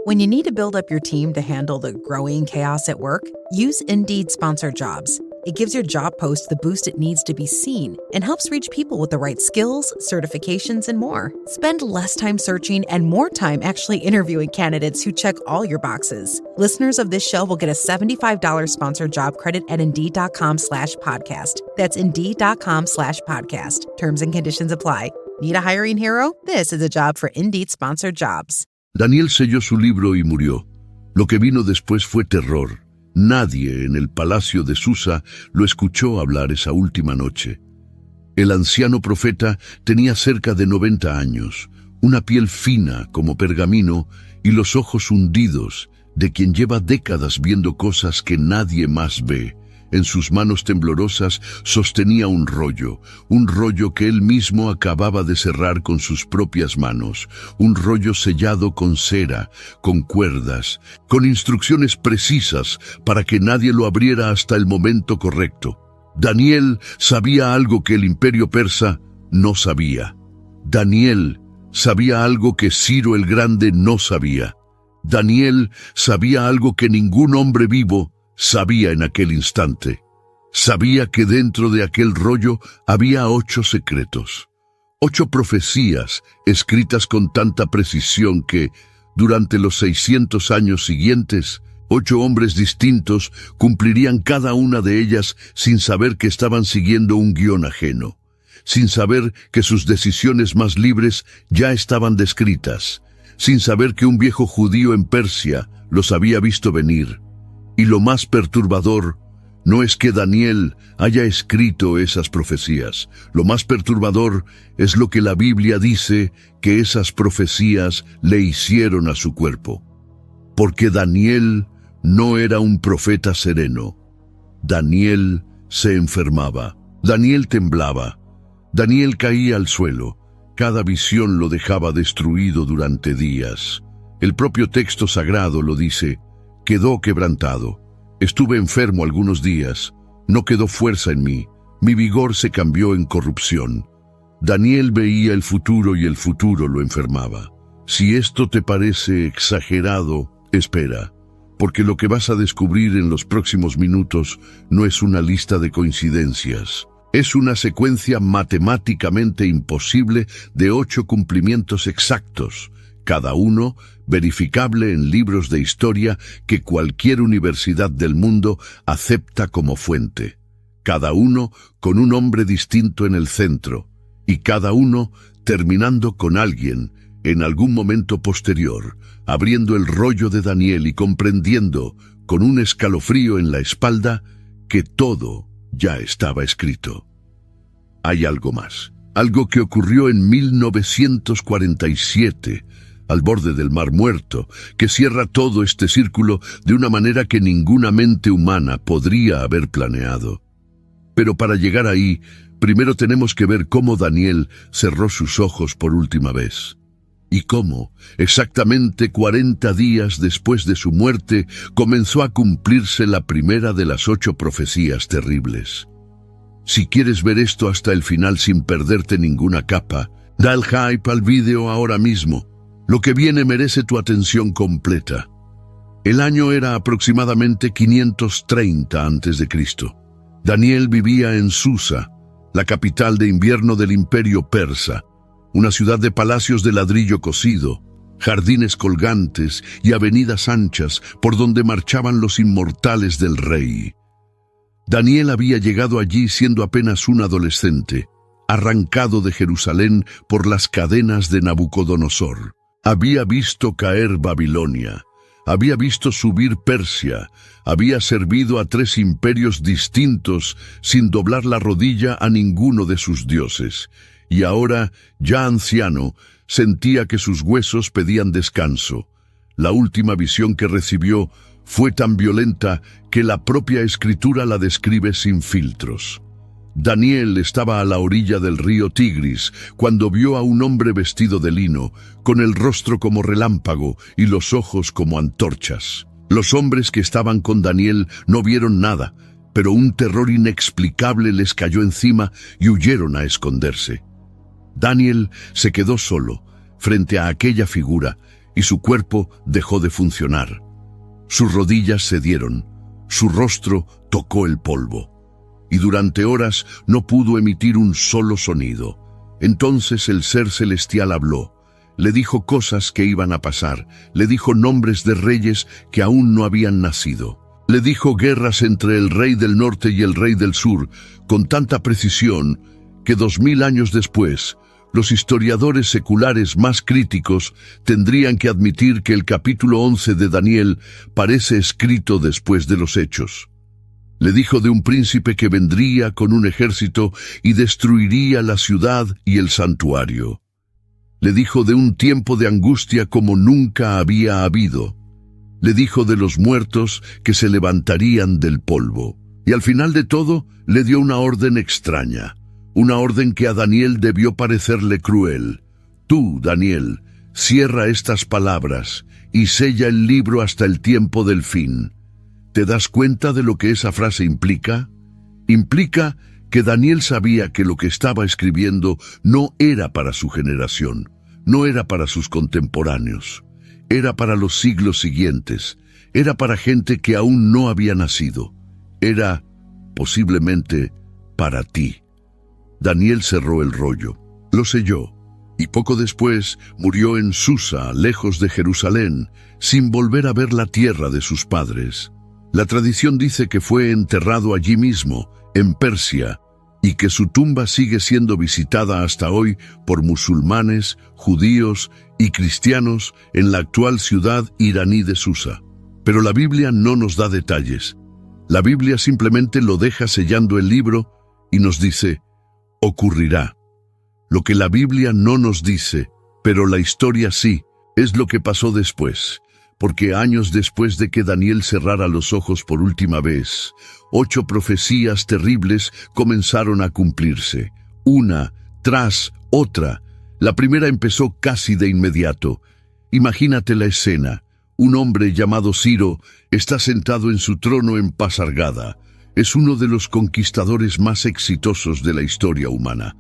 When you need to build up your team to handle the growing chaos at work, use Indeed Sponsored Jobs. It gives your job post the boost it needs to be seen and helps reach people with the right skills, certifications, and more. Spend less time searching and more time actually interviewing candidates who check all your boxes. Listeners of this show will get a $75 sponsored job credit at Indeed.com/podcast. That's Indeed.com/podcast. Terms and conditions apply. Need a hiring hero? This is a job for Indeed Sponsored Jobs. Daniel selló su libro y murió. Lo que vino después fue terror. Nadie en el palacio de Susa lo escuchó hablar esa última noche. El anciano profeta tenía cerca de 90 años, una piel fina como pergamino y los ojos hundidos de quien lleva décadas viendo cosas que nadie más ve. En sus manos temblorosas sostenía un rollo que él mismo acababa de cerrar con sus propias manos, un rollo sellado con cera, con cuerdas, con instrucciones precisas para que nadie lo abriera hasta el momento correcto. Daniel sabía algo que el imperio persa no sabía. Daniel sabía algo que Ciro el Grande no sabía. Daniel sabía algo que ningún hombre vivo sabía en aquel instante. Sabía que dentro de aquel rollo había 8 secretos, 8 profecías escritas con tanta precisión que, durante los 600 años siguientes, 8 hombres distintos cumplirían cada una de ellas sin saber que estaban siguiendo un guión ajeno, sin saber que sus decisiones más libres ya estaban descritas, sin saber que un viejo judío en Persia los había visto venir. Y lo más perturbador no es que Daniel haya escrito esas profecías. Lo más perturbador es lo que la Biblia dice que esas profecías le hicieron a su cuerpo. Porque Daniel no era un profeta sereno. Daniel se enfermaba. Daniel temblaba. Daniel caía al suelo. Cada visión lo dejaba destruido durante días. El propio texto sagrado lo dice. Quedó quebrantado. Estuve enfermo algunos días. No quedó fuerza en mí. Mi vigor se cambió en corrupción. Daniel veía el futuro y el futuro lo enfermaba. Si esto te parece exagerado, espera, porque lo que vas a descubrir en los próximos minutos no es una lista de coincidencias. Es una secuencia matemáticamente imposible de 8 cumplimientos exactos, cada uno verificable en libros de historia que cualquier universidad del mundo acepta como fuente, cada uno con un hombre distinto en el centro, y cada uno terminando con alguien en algún momento posterior, abriendo el rollo de Daniel y comprendiendo, con un escalofrío en la espalda, que todo ya estaba escrito. Hay algo más, algo que ocurrió en 1947, al borde del Mar Muerto, que cierra todo este círculo de una manera que ninguna mente humana podría haber planeado. Pero para llegar ahí, primero tenemos que ver cómo Daniel cerró sus ojos por última vez. Y cómo, exactamente 40 días después de su muerte, comenzó a cumplirse la primera de las 8 profecías terribles. Si quieres ver esto hasta el final sin perderte ninguna capa, da el hype al vídeo ahora mismo. Lo que viene merece tu atención completa. El año era aproximadamente 530 a.C. Daniel vivía en Susa, la capital de invierno del imperio persa, una ciudad de palacios de ladrillo cocido, jardines colgantes y avenidas anchas por donde marchaban los inmortales del rey. Daniel había llegado allí siendo apenas un adolescente, arrancado de Jerusalén por las cadenas de Nabucodonosor. Había visto caer Babilonia, había visto subir Persia, había servido a 3 imperios distintos sin doblar la rodilla a ninguno de sus dioses, y ahora, ya anciano, sentía que sus huesos pedían descanso. La última visión que recibió fue tan violenta que la propia escritura la describe sin filtros. Daniel estaba a la orilla del río Tigris cuando vio a un hombre vestido de lino, con el rostro como relámpago y los ojos como antorchas. Los hombres que estaban con Daniel no vieron nada, pero un terror inexplicable les cayó encima y huyeron a esconderse. Daniel se quedó solo, frente a aquella figura, y su cuerpo dejó de funcionar. Sus rodillas cedieron, su rostro tocó el polvo, y durante horas no pudo emitir un solo sonido. Entonces el ser celestial habló, le dijo cosas que iban a pasar, le dijo nombres de reyes que aún no habían nacido. Le dijo guerras entre el rey del norte y el rey del sur, con tanta precisión que 2000 años después, los historiadores seculares más críticos tendrían que admitir que el capítulo 11 de Daniel parece escrito después de los hechos. Le dijo de un príncipe que vendría con un ejército y destruiría la ciudad y el santuario. Le dijo de un tiempo de angustia como nunca había habido. Le dijo de los muertos que se levantarían del polvo. Y al final de todo, le dio una orden extraña. Una orden que a Daniel debió parecerle cruel. Tú, Daniel, cierra estas palabras y sella el libro hasta el tiempo del fin. ¿Te das cuenta de lo que esa frase implica? Implica que Daniel sabía que lo que estaba escribiendo no era para su generación, no era para sus contemporáneos, era para los siglos siguientes, era para gente que aún no había nacido, era, posiblemente, para ti. Daniel cerró el rollo, lo selló, y poco después murió en Susa, lejos de Jerusalén, sin volver a ver la tierra de sus padres. La tradición dice que fue enterrado allí mismo, en Persia, y que su tumba sigue siendo visitada hasta hoy por musulmanes, judíos y cristianos en la actual ciudad iraní de Susa. Pero la Biblia no nos da detalles. La Biblia simplemente lo deja sellando el libro y nos dice: ocurrirá. Lo que la Biblia no nos dice, pero la historia sí, es lo que pasó después, porque años después de que Daniel cerrara los ojos por última vez, 8 profecías terribles comenzaron a cumplirse, una tras otra. La primera empezó casi de inmediato. Imagínate la escena. Un hombre llamado Ciro está sentado en su trono en Pasargada. Es uno de los conquistadores más exitosos de la historia humana.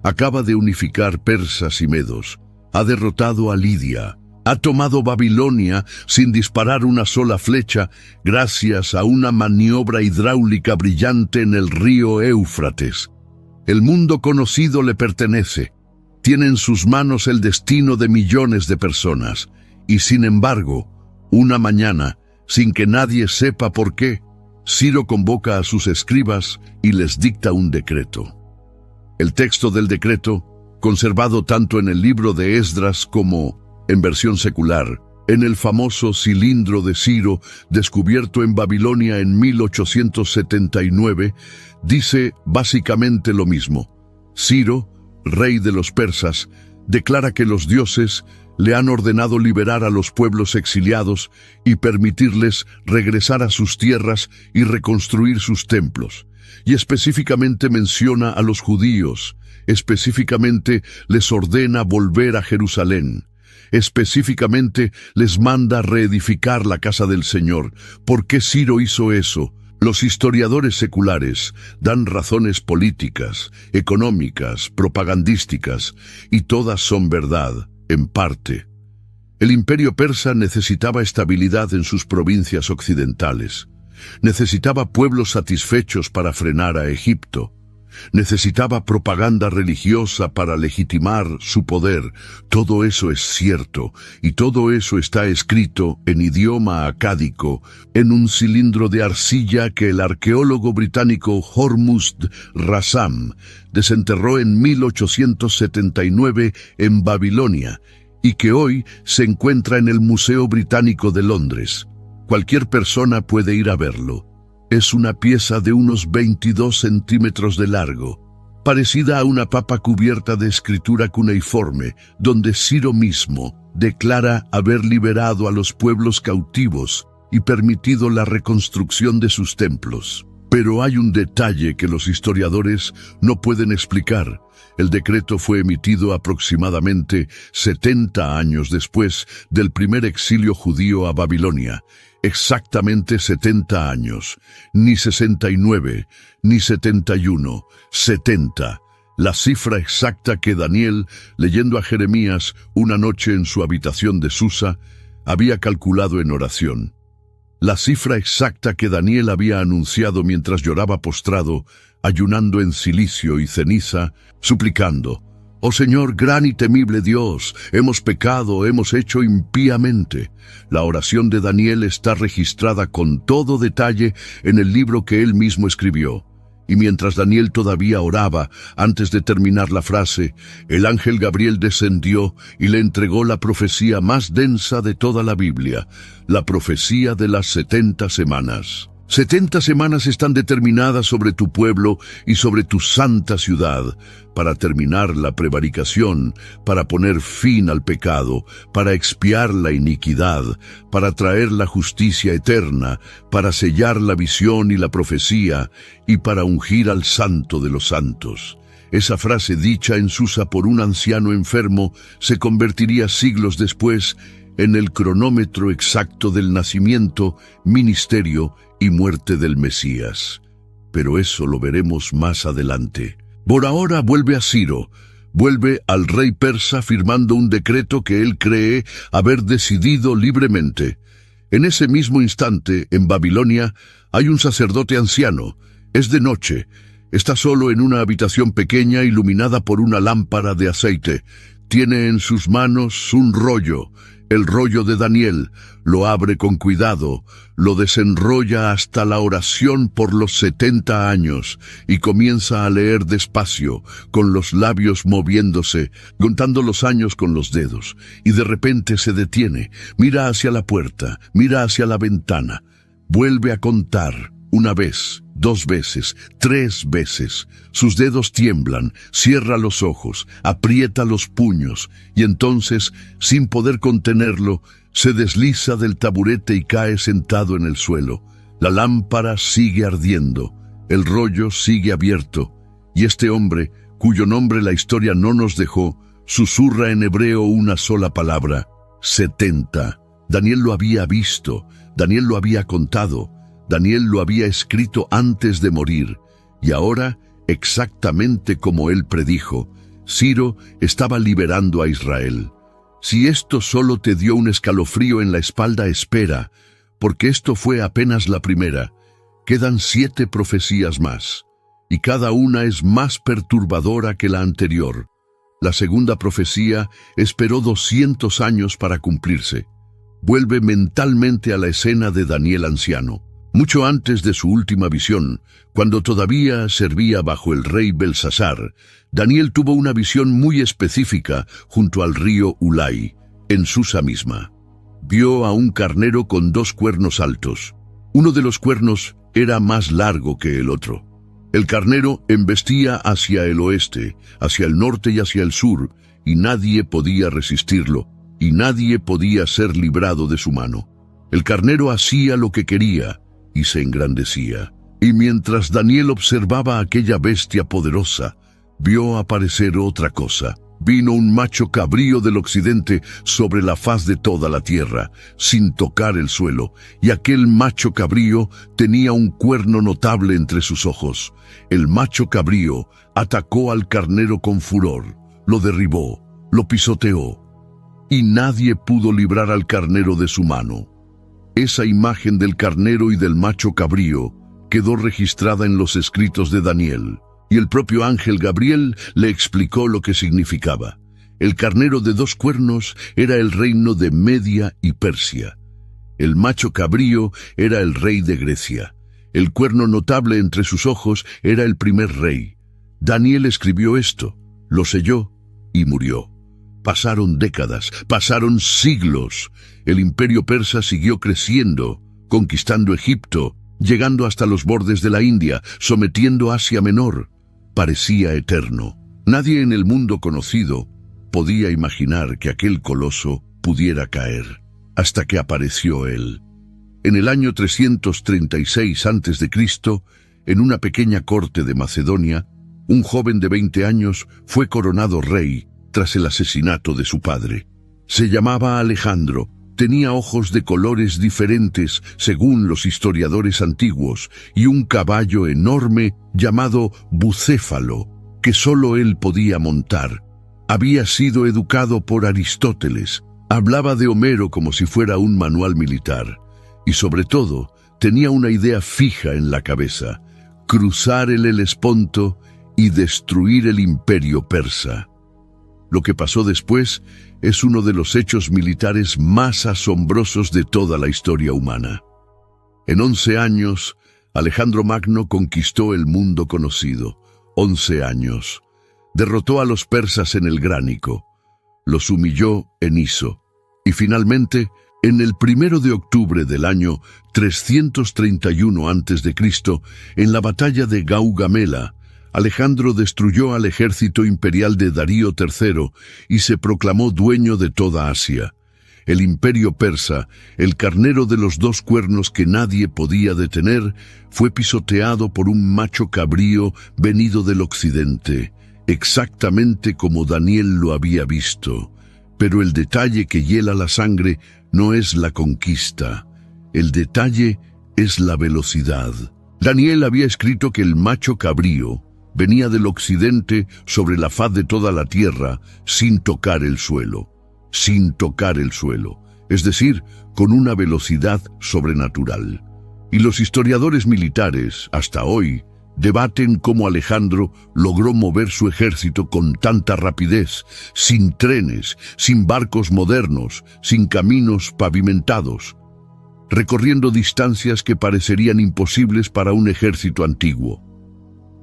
Acaba de unificar persas y medos. Ha derrotado a Lidia. Ha tomado Babilonia sin disparar una sola flecha gracias a una maniobra hidráulica brillante en el río Éufrates. El mundo conocido le pertenece. Tiene en sus manos el destino de millones de personas. Y sin embargo, una mañana, sin que nadie sepa por qué, Ciro convoca a sus escribas y les dicta un decreto. El texto del decreto, conservado tanto en el libro de Esdras como, en versión secular, en el famoso cilindro de Ciro, descubierto en Babilonia en 1879, dice básicamente lo mismo. Ciro, rey de los persas, declara que los dioses le han ordenado liberar a los pueblos exiliados y permitirles regresar a sus tierras y reconstruir sus templos. Y específicamente menciona a los judíos, específicamente les ordena volver a Jerusalén. Específicamente les manda reedificar la casa del Señor. ¿Por qué Ciro hizo eso? Los historiadores seculares dan razones políticas, económicas, propagandísticas, y todas son verdad, en parte. El imperio persa necesitaba estabilidad en sus provincias occidentales. Necesitaba pueblos satisfechos para frenar a Egipto. Necesitaba propaganda religiosa para legitimar su poder. Todo eso es cierto, y todo eso está escrito en idioma acádico, en un cilindro de arcilla que el arqueólogo británico Hormuzd Rassam desenterró en 1879 en Babilonia, y que hoy se encuentra en el Museo Británico de Londres. Cualquier persona puede ir a verlo. Es una pieza de unos 22 centímetros de largo, parecida a una papa cubierta de escritura cuneiforme, donde Ciro mismo declara haber liberado a los pueblos cautivos y permitido la reconstrucción de sus templos. Pero hay un detalle que los historiadores no pueden explicar. El decreto fue emitido aproximadamente 70 años después del primer exilio judío a Babilonia. Exactamente 70 años, ni 69, ni 71, 70. la cifra exacta que Daniel, leyendo a Jeremías una noche en su habitación de Susa, había calculado en oración. La cifra exacta que Daniel había anunciado mientras lloraba postrado, ayunando en cilicio y ceniza, suplicando: «Oh Señor, gran y temible Dios, hemos pecado, hemos hecho impíamente». La oración de Daniel está registrada con todo detalle en el libro que él mismo escribió. Y mientras Daniel todavía oraba, antes de terminar la frase, el ángel Gabriel descendió y le entregó la profecía más densa de toda la Biblia, la profecía de las 70 semanas. 70 semanas están determinadas sobre tu pueblo y sobre tu santa ciudad, para terminar la prevaricación, para poner fin al pecado, para expiar la iniquidad, para traer la justicia eterna, para sellar la visión y la profecía, y para ungir al santo de los santos. Esa frase dicha en Susa por un anciano enfermo se convertiría siglos después en el cronómetro exacto del nacimiento, ministerio y muerte del Mesías. Pero eso lo veremos más adelante. Por ahora vuelve a Ciro, vuelve al rey persa firmando un decreto que él cree haber decidido libremente. En ese mismo instante, en Babilonia, hay un sacerdote anciano. Es de noche. Está solo en una habitación pequeña iluminada por una lámpara de aceite. Tiene en sus manos un rollo, el rollo de Daniel. Lo abre con cuidado, lo desenrolla hasta la oración por los 70 años y comienza a leer despacio, con los labios moviéndose, contando los años con los dedos, y de repente se detiene, mira hacia la puerta, mira hacia la ventana, vuelve a contar, una vez, 2 veces, 3 veces. Sus dedos tiemblan, cierra los ojos, aprieta los puños, y entonces, sin poder contenerlo, se desliza del taburete y cae sentado en el suelo. La lámpara sigue ardiendo, el rollo sigue abierto, y este hombre, cuyo nombre la historia no nos dejó, susurra en hebreo una sola palabra: 70. Daniel lo había visto, Daniel lo había contado, Daniel lo había escrito antes de morir, y ahora, exactamente como él predijo, Ciro estaba liberando a Israel. Si esto solo te dio un escalofrío en la espalda, espera, porque esto fue apenas la primera. Quedan 7 profecías más, y cada una es más perturbadora que la anterior. La segunda profecía esperó 200 años para cumplirse. Vuelve mentalmente a la escena de Daniel anciano. Mucho antes de su última visión, cuando todavía servía bajo el rey Belsasar, Daniel tuvo una visión muy específica junto al río Ulai, en Susa misma. Vio a un carnero con 2 cuernos altos. Uno de los cuernos era más largo que el otro. El carnero embestía hacia el oeste, hacia el norte y hacia el sur, y nadie podía resistirlo, y nadie podía ser librado de su mano. El carnero hacía lo que quería, y se engrandecía. Y mientras Daniel observaba aquella bestia poderosa, vio aparecer otra cosa. Vino un macho cabrío del occidente sobre la faz de toda la tierra, sin tocar el suelo, y aquel macho cabrío tenía un cuerno notable entre sus ojos. El macho cabrío atacó al carnero con furor, lo derribó, lo pisoteó, y nadie pudo librar al carnero de su mano. Esa imagen del carnero y del macho cabrío quedó registrada en los escritos de Daniel, y el propio ángel Gabriel le explicó lo que significaba. El carnero de 2 cuernos era el reino de Media y Persia. El macho cabrío era el rey de Grecia. El cuerno notable entre sus ojos era el primer rey. Daniel escribió esto, lo selló y murió. Pasaron décadas, pasaron siglos. El imperio persa siguió creciendo, conquistando Egipto, llegando hasta los bordes de la India, sometiendo Asia Menor. Parecía eterno. Nadie en el mundo conocido podía imaginar que aquel coloso pudiera caer, hasta que apareció él. En el año 336 a.C., en una pequeña corte de Macedonia, un joven de 20 años fue coronado rey tras el asesinato de su padre. Se llamaba Alejandro, tenía ojos de colores diferentes según los historiadores antiguos y un caballo enorme llamado bucéfalo. que solo él podía montar. Había sido educado por Aristóteles, hablaba de Homero como si fuera un manual militar, y sobre todo tenía una idea fija en la cabeza: cruzar el Helesponto y destruir el imperio persa. Lo que pasó después es uno de los hechos militares más asombrosos de toda la historia humana. En 11 años, Alejandro Magno conquistó el mundo conocido. 11 años. Derrotó a los persas en el Gránico, los humilló en Iso, y finalmente, en el 1 de octubre del año 331 a.C., en la batalla de Gaugamela, Alejandro destruyó al ejército imperial de Darío III y se proclamó dueño de toda Asia. El imperio persa, el carnero de los dos cuernos que nadie podía detener, fue pisoteado por un macho cabrío venido del occidente, exactamente como Daniel lo había visto. Pero el detalle que hiela la sangre no es la conquista. El detalle es la velocidad. Daniel había escrito que el macho cabrío venía del occidente sobre la faz de toda la tierra sin tocar el suelo. Sin tocar el suelo, es decir, con una velocidad sobrenatural. Y los historiadores militares, hasta hoy, debaten cómo Alejandro logró mover su ejército con tanta rapidez, sin trenes, sin barcos modernos, sin caminos pavimentados, recorriendo distancias que parecerían imposibles para un ejército antiguo.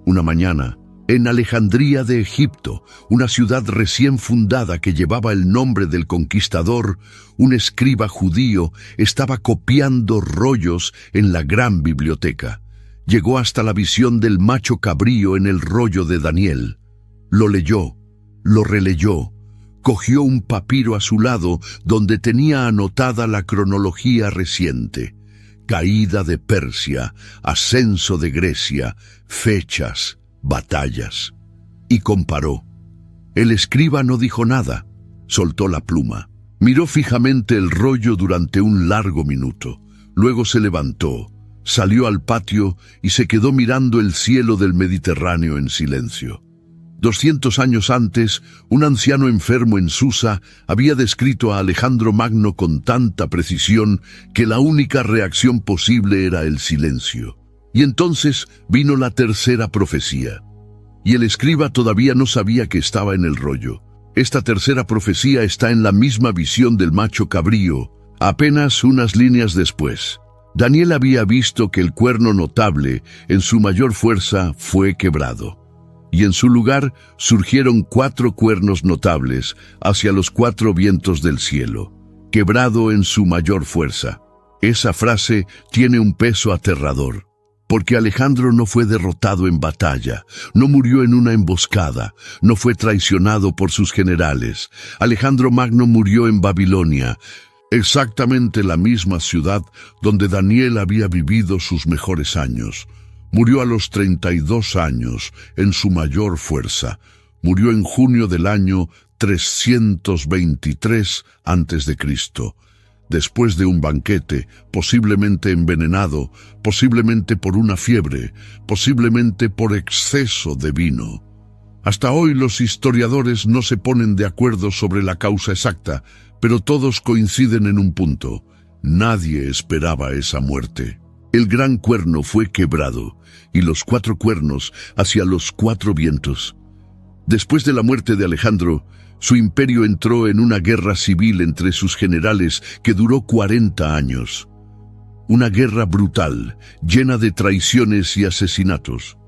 Una mañana, en Alejandría de Egipto, una ciudad recién fundada que llevaba el nombre del conquistador, un escriba judío estaba copiando rollos en la gran biblioteca. Llegó hasta la visión del macho cabrío en el rollo de Daniel. Lo leyó, lo releyó, cogió un papiro a su lado donde tenía anotada la cronología reciente: caída de Persia, ascenso de Grecia, fechas, batallas. Y comparó. El escriba no dijo nada, soltó la pluma. Miró fijamente el rollo durante un largo minuto. Luego se levantó, salió al patio y se quedó mirando el cielo del Mediterráneo en silencio. 200 años antes, un anciano enfermo en Susa había descrito a Alejandro Magno con tanta precisión que la única reacción posible era el silencio. Y entonces vino la tercera profecía. Y el escriba todavía no sabía que estaba en el rollo. Esta tercera profecía está en la misma visión del macho cabrío, apenas unas líneas después. Daniel había visto que el cuerno notable, en su mayor fuerza, fue quebrado. Y en su lugar surgieron 4 cuernos notables hacia los 4 vientos del cielo, quebrado en su mayor fuerza. Esa frase tiene un peso aterrador, porque Alejandro no fue derrotado en batalla, no murió en una emboscada, no fue traicionado por sus generales. Alejandro Magno murió en Babilonia, exactamente la misma ciudad donde Daniel había vivido sus mejores años. Murió a los 32 años, en su mayor fuerza. Murió en junio del año 323 a.C., después de un banquete, posiblemente envenenado, posiblemente por una fiebre, posiblemente por exceso de vino. Hasta hoy los historiadores no se ponen de acuerdo sobre la causa exacta, pero todos coinciden en un punto: nadie esperaba esa muerte. El gran cuerno fue quebrado, y los 4 cuernos hacia los 4 vientos. Después de la muerte de Alejandro, su imperio entró en una guerra civil entre sus generales que duró 40 años. Una guerra brutal, llena de traiciones y asesinatos.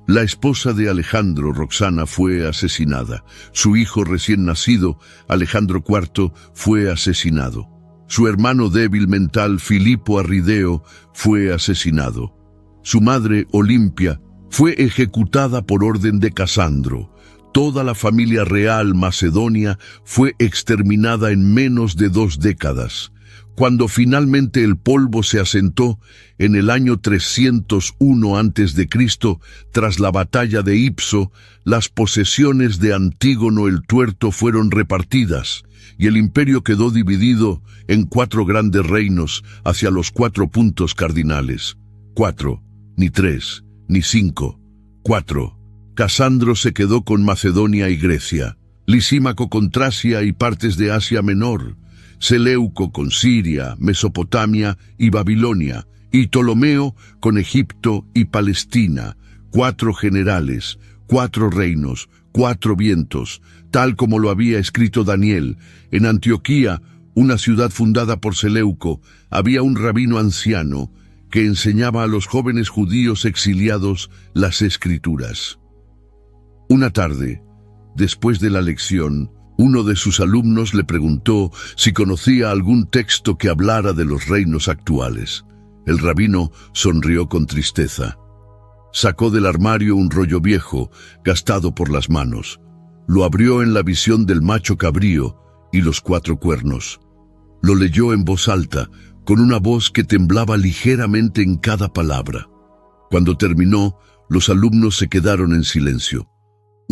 La esposa de Alejandro, Roxana, fue asesinada. Su hijo recién nacido, Alejandro IV, fue asesinado. Su hermano débil mental, Filipo Arrideo, fue asesinado. Su madre, Olimpia, fue ejecutada por orden de Casandro. Toda la familia real macedonia fue exterminada en menos de 2 décadas. Cuando finalmente el polvo se asentó, en el año 301 a.C., tras la batalla de Ipso, las posesiones de Antígono el Tuerto fueron repartidas, y el imperio quedó dividido en 4 grandes reinos hacia los 4 puntos cardinales. 4, ni 3, ni 5, 4. Casandro se quedó con Macedonia y Grecia, Lisímaco con Tracia y partes de Asia Menor, Seleuco con Siria, Mesopotamia y Babilonia, y Ptolomeo con Egipto y Palestina, 4 generales, 4 reinos, 4 vientos, tal como lo había escrito Daniel. En Antioquía, una ciudad fundada por Seleuco, había un rabino anciano que enseñaba a los jóvenes judíos exiliados las Escrituras. Una tarde, después de la lección, uno de sus alumnos le preguntó si conocía algún texto que hablara de los reinos actuales. El rabino sonrió con tristeza. Sacó del armario un rollo viejo, gastado por las manos. Lo abrió en la visión del macho cabrío y los 4 cuernos. Lo leyó en voz alta, con una voz que temblaba ligeramente en cada palabra. Cuando terminó, los alumnos se quedaron en silencio.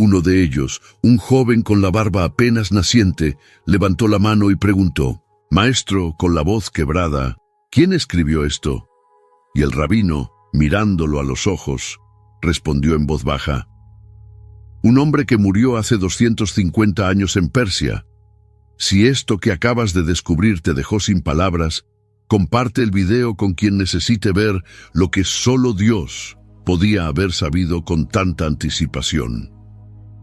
Uno de ellos, un joven con la barba apenas naciente, levantó la mano y preguntó: «Maestro», con la voz quebrada, «¿quién escribió esto?». Y el rabino, mirándolo a los ojos, respondió en voz baja: «Un hombre que murió hace 250 años en Persia. Si esto que acabas de descubrir te dejó sin palabras, comparte el video con quien necesite ver lo que solo Dios podía haber sabido con tanta anticipación».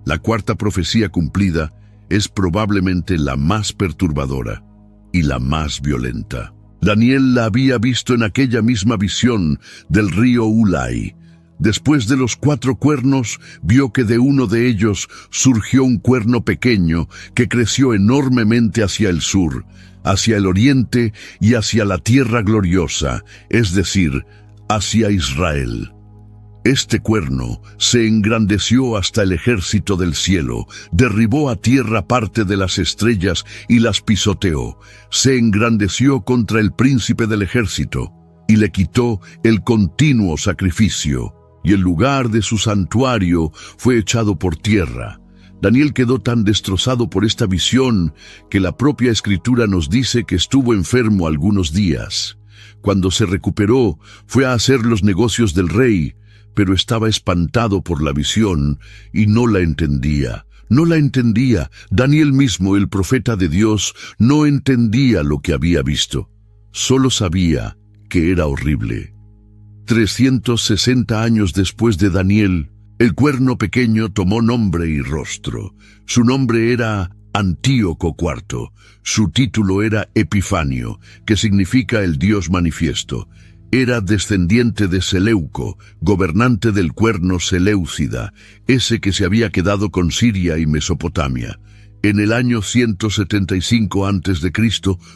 La 4ª profecía cumplida es probablemente la más perturbadora y la más violenta. Daniel la había visto en aquella misma visión del río Ulai. Después de los 4 cuernos, vio que de uno de ellos surgió un cuerno pequeño que creció enormemente hacia el sur, hacia el oriente y hacia la tierra gloriosa, es decir, hacia Israel. Este cuerno se engrandeció hasta el ejército del cielo, derribó a tierra parte de las estrellas y las pisoteó. Se engrandeció contra el príncipe del ejército y le quitó el continuo sacrificio, y el lugar de su santuario fue echado por tierra. Daniel quedó tan destrozado por esta visión que la propia Escritura nos dice que estuvo enfermo algunos días. Cuando se recuperó, fue a hacer los negocios del rey, pero estaba espantado por la visión y no la entendía. No la entendía. Daniel mismo, el profeta de Dios, no entendía lo que había visto. Solo sabía que era horrible. 360 años después de Daniel, el cuerno pequeño tomó nombre y rostro. Su nombre era Antíoco IV. Su título era Epifanio, que significa el Dios manifiesto. Era descendiente de Seleuco, gobernante del cuerno Seleucida, ese que se había quedado con Siria y Mesopotamia. En el año 175 a.C.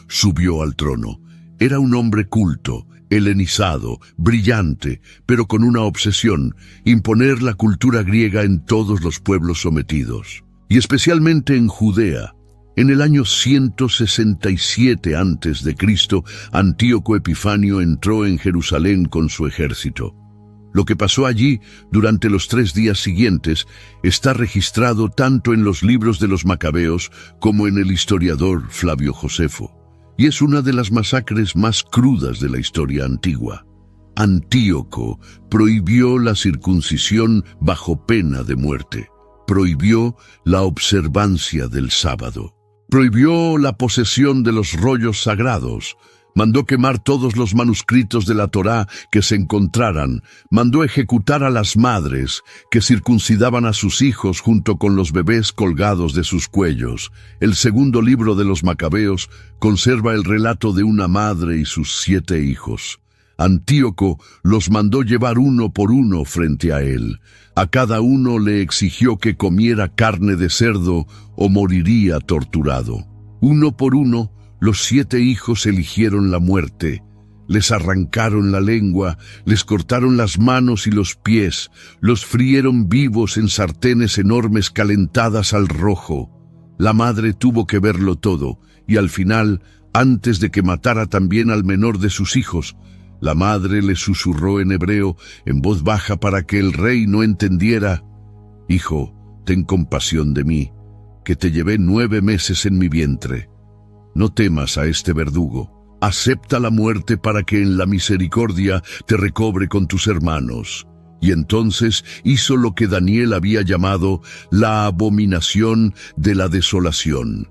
subió al trono. Era un hombre culto, helenizado, brillante, pero con una obsesión: imponer la cultura griega en todos los pueblos sometidos, y especialmente en Judea. En el año 167 a.C., Antíoco Epifanio entró en Jerusalén con su ejército. Lo que pasó allí durante los 3 días siguientes está registrado tanto en los libros de los Macabeos como en el historiador Flavio Josefo, y es una de las masacres más crudas de la historia antigua. Antíoco prohibió la circuncisión bajo pena de muerte, prohibió la observancia del sábado, prohibió la posesión de los rollos sagrados, mandó quemar todos los manuscritos de la Torá que se encontraran, mandó ejecutar a las madres que circuncidaban a sus hijos junto con los bebés colgados de sus cuellos. El segundo libro de los Macabeos conserva el relato de una madre y sus 7 hijos. Antíoco los mandó llevar uno por uno frente a él. A cada uno le exigió que comiera carne de cerdo o moriría torturado. Uno por uno, los 7 hijos eligieron la muerte. Les arrancaron la lengua, les cortaron las manos y los pies, los frieron vivos en sartenes enormes calentadas al rojo. La madre tuvo que verlo todo, y al final, antes de que matara también al menor de sus hijos, la madre le susurró en hebreo, en voz baja para que el rey no entendiera: «Hijo, ten compasión de mí, que te llevé 9 meses en mi vientre. No temas a este verdugo. Acepta la muerte para que en la misericordia te recobre con tus hermanos». Y entonces hizo lo que Daniel había llamado la abominación de la desolación.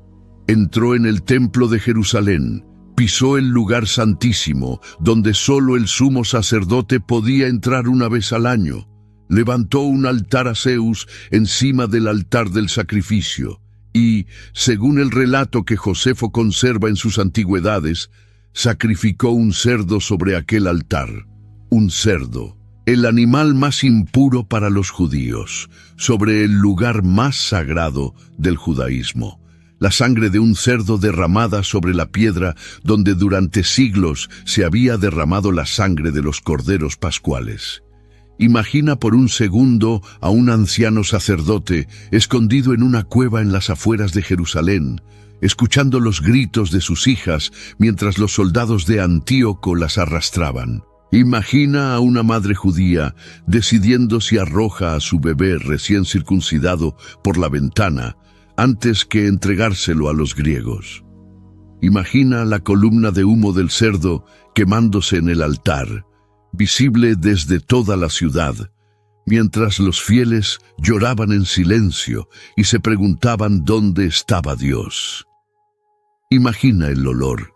Entró en el templo de Jerusalén, pisó el lugar santísimo, donde solo el sumo sacerdote podía entrar una vez al año. Levantó un altar a Zeus encima del altar del sacrificio y, según el relato que Josefo conserva en sus antigüedades, sacrificó un cerdo sobre aquel altar. Un cerdo, el animal más impuro para los judíos, sobre el lugar más sagrado del judaísmo. La sangre de un cerdo derramada sobre la piedra donde durante siglos se había derramado la sangre de los corderos pascuales. Imagina por un segundo a un anciano sacerdote escondido en una cueva en las afueras de Jerusalén, escuchando los gritos de sus hijas mientras los soldados de Antíoco las arrastraban. Imagina a una madre judía decidiendo si arroja a su bebé recién circuncidado por la ventana antes que entregárselo a los griegos. Imagina la columna de humo del cerdo quemándose en el altar, visible desde toda la ciudad, mientras los fieles lloraban en silencio y se preguntaban dónde estaba Dios. Imagina el olor.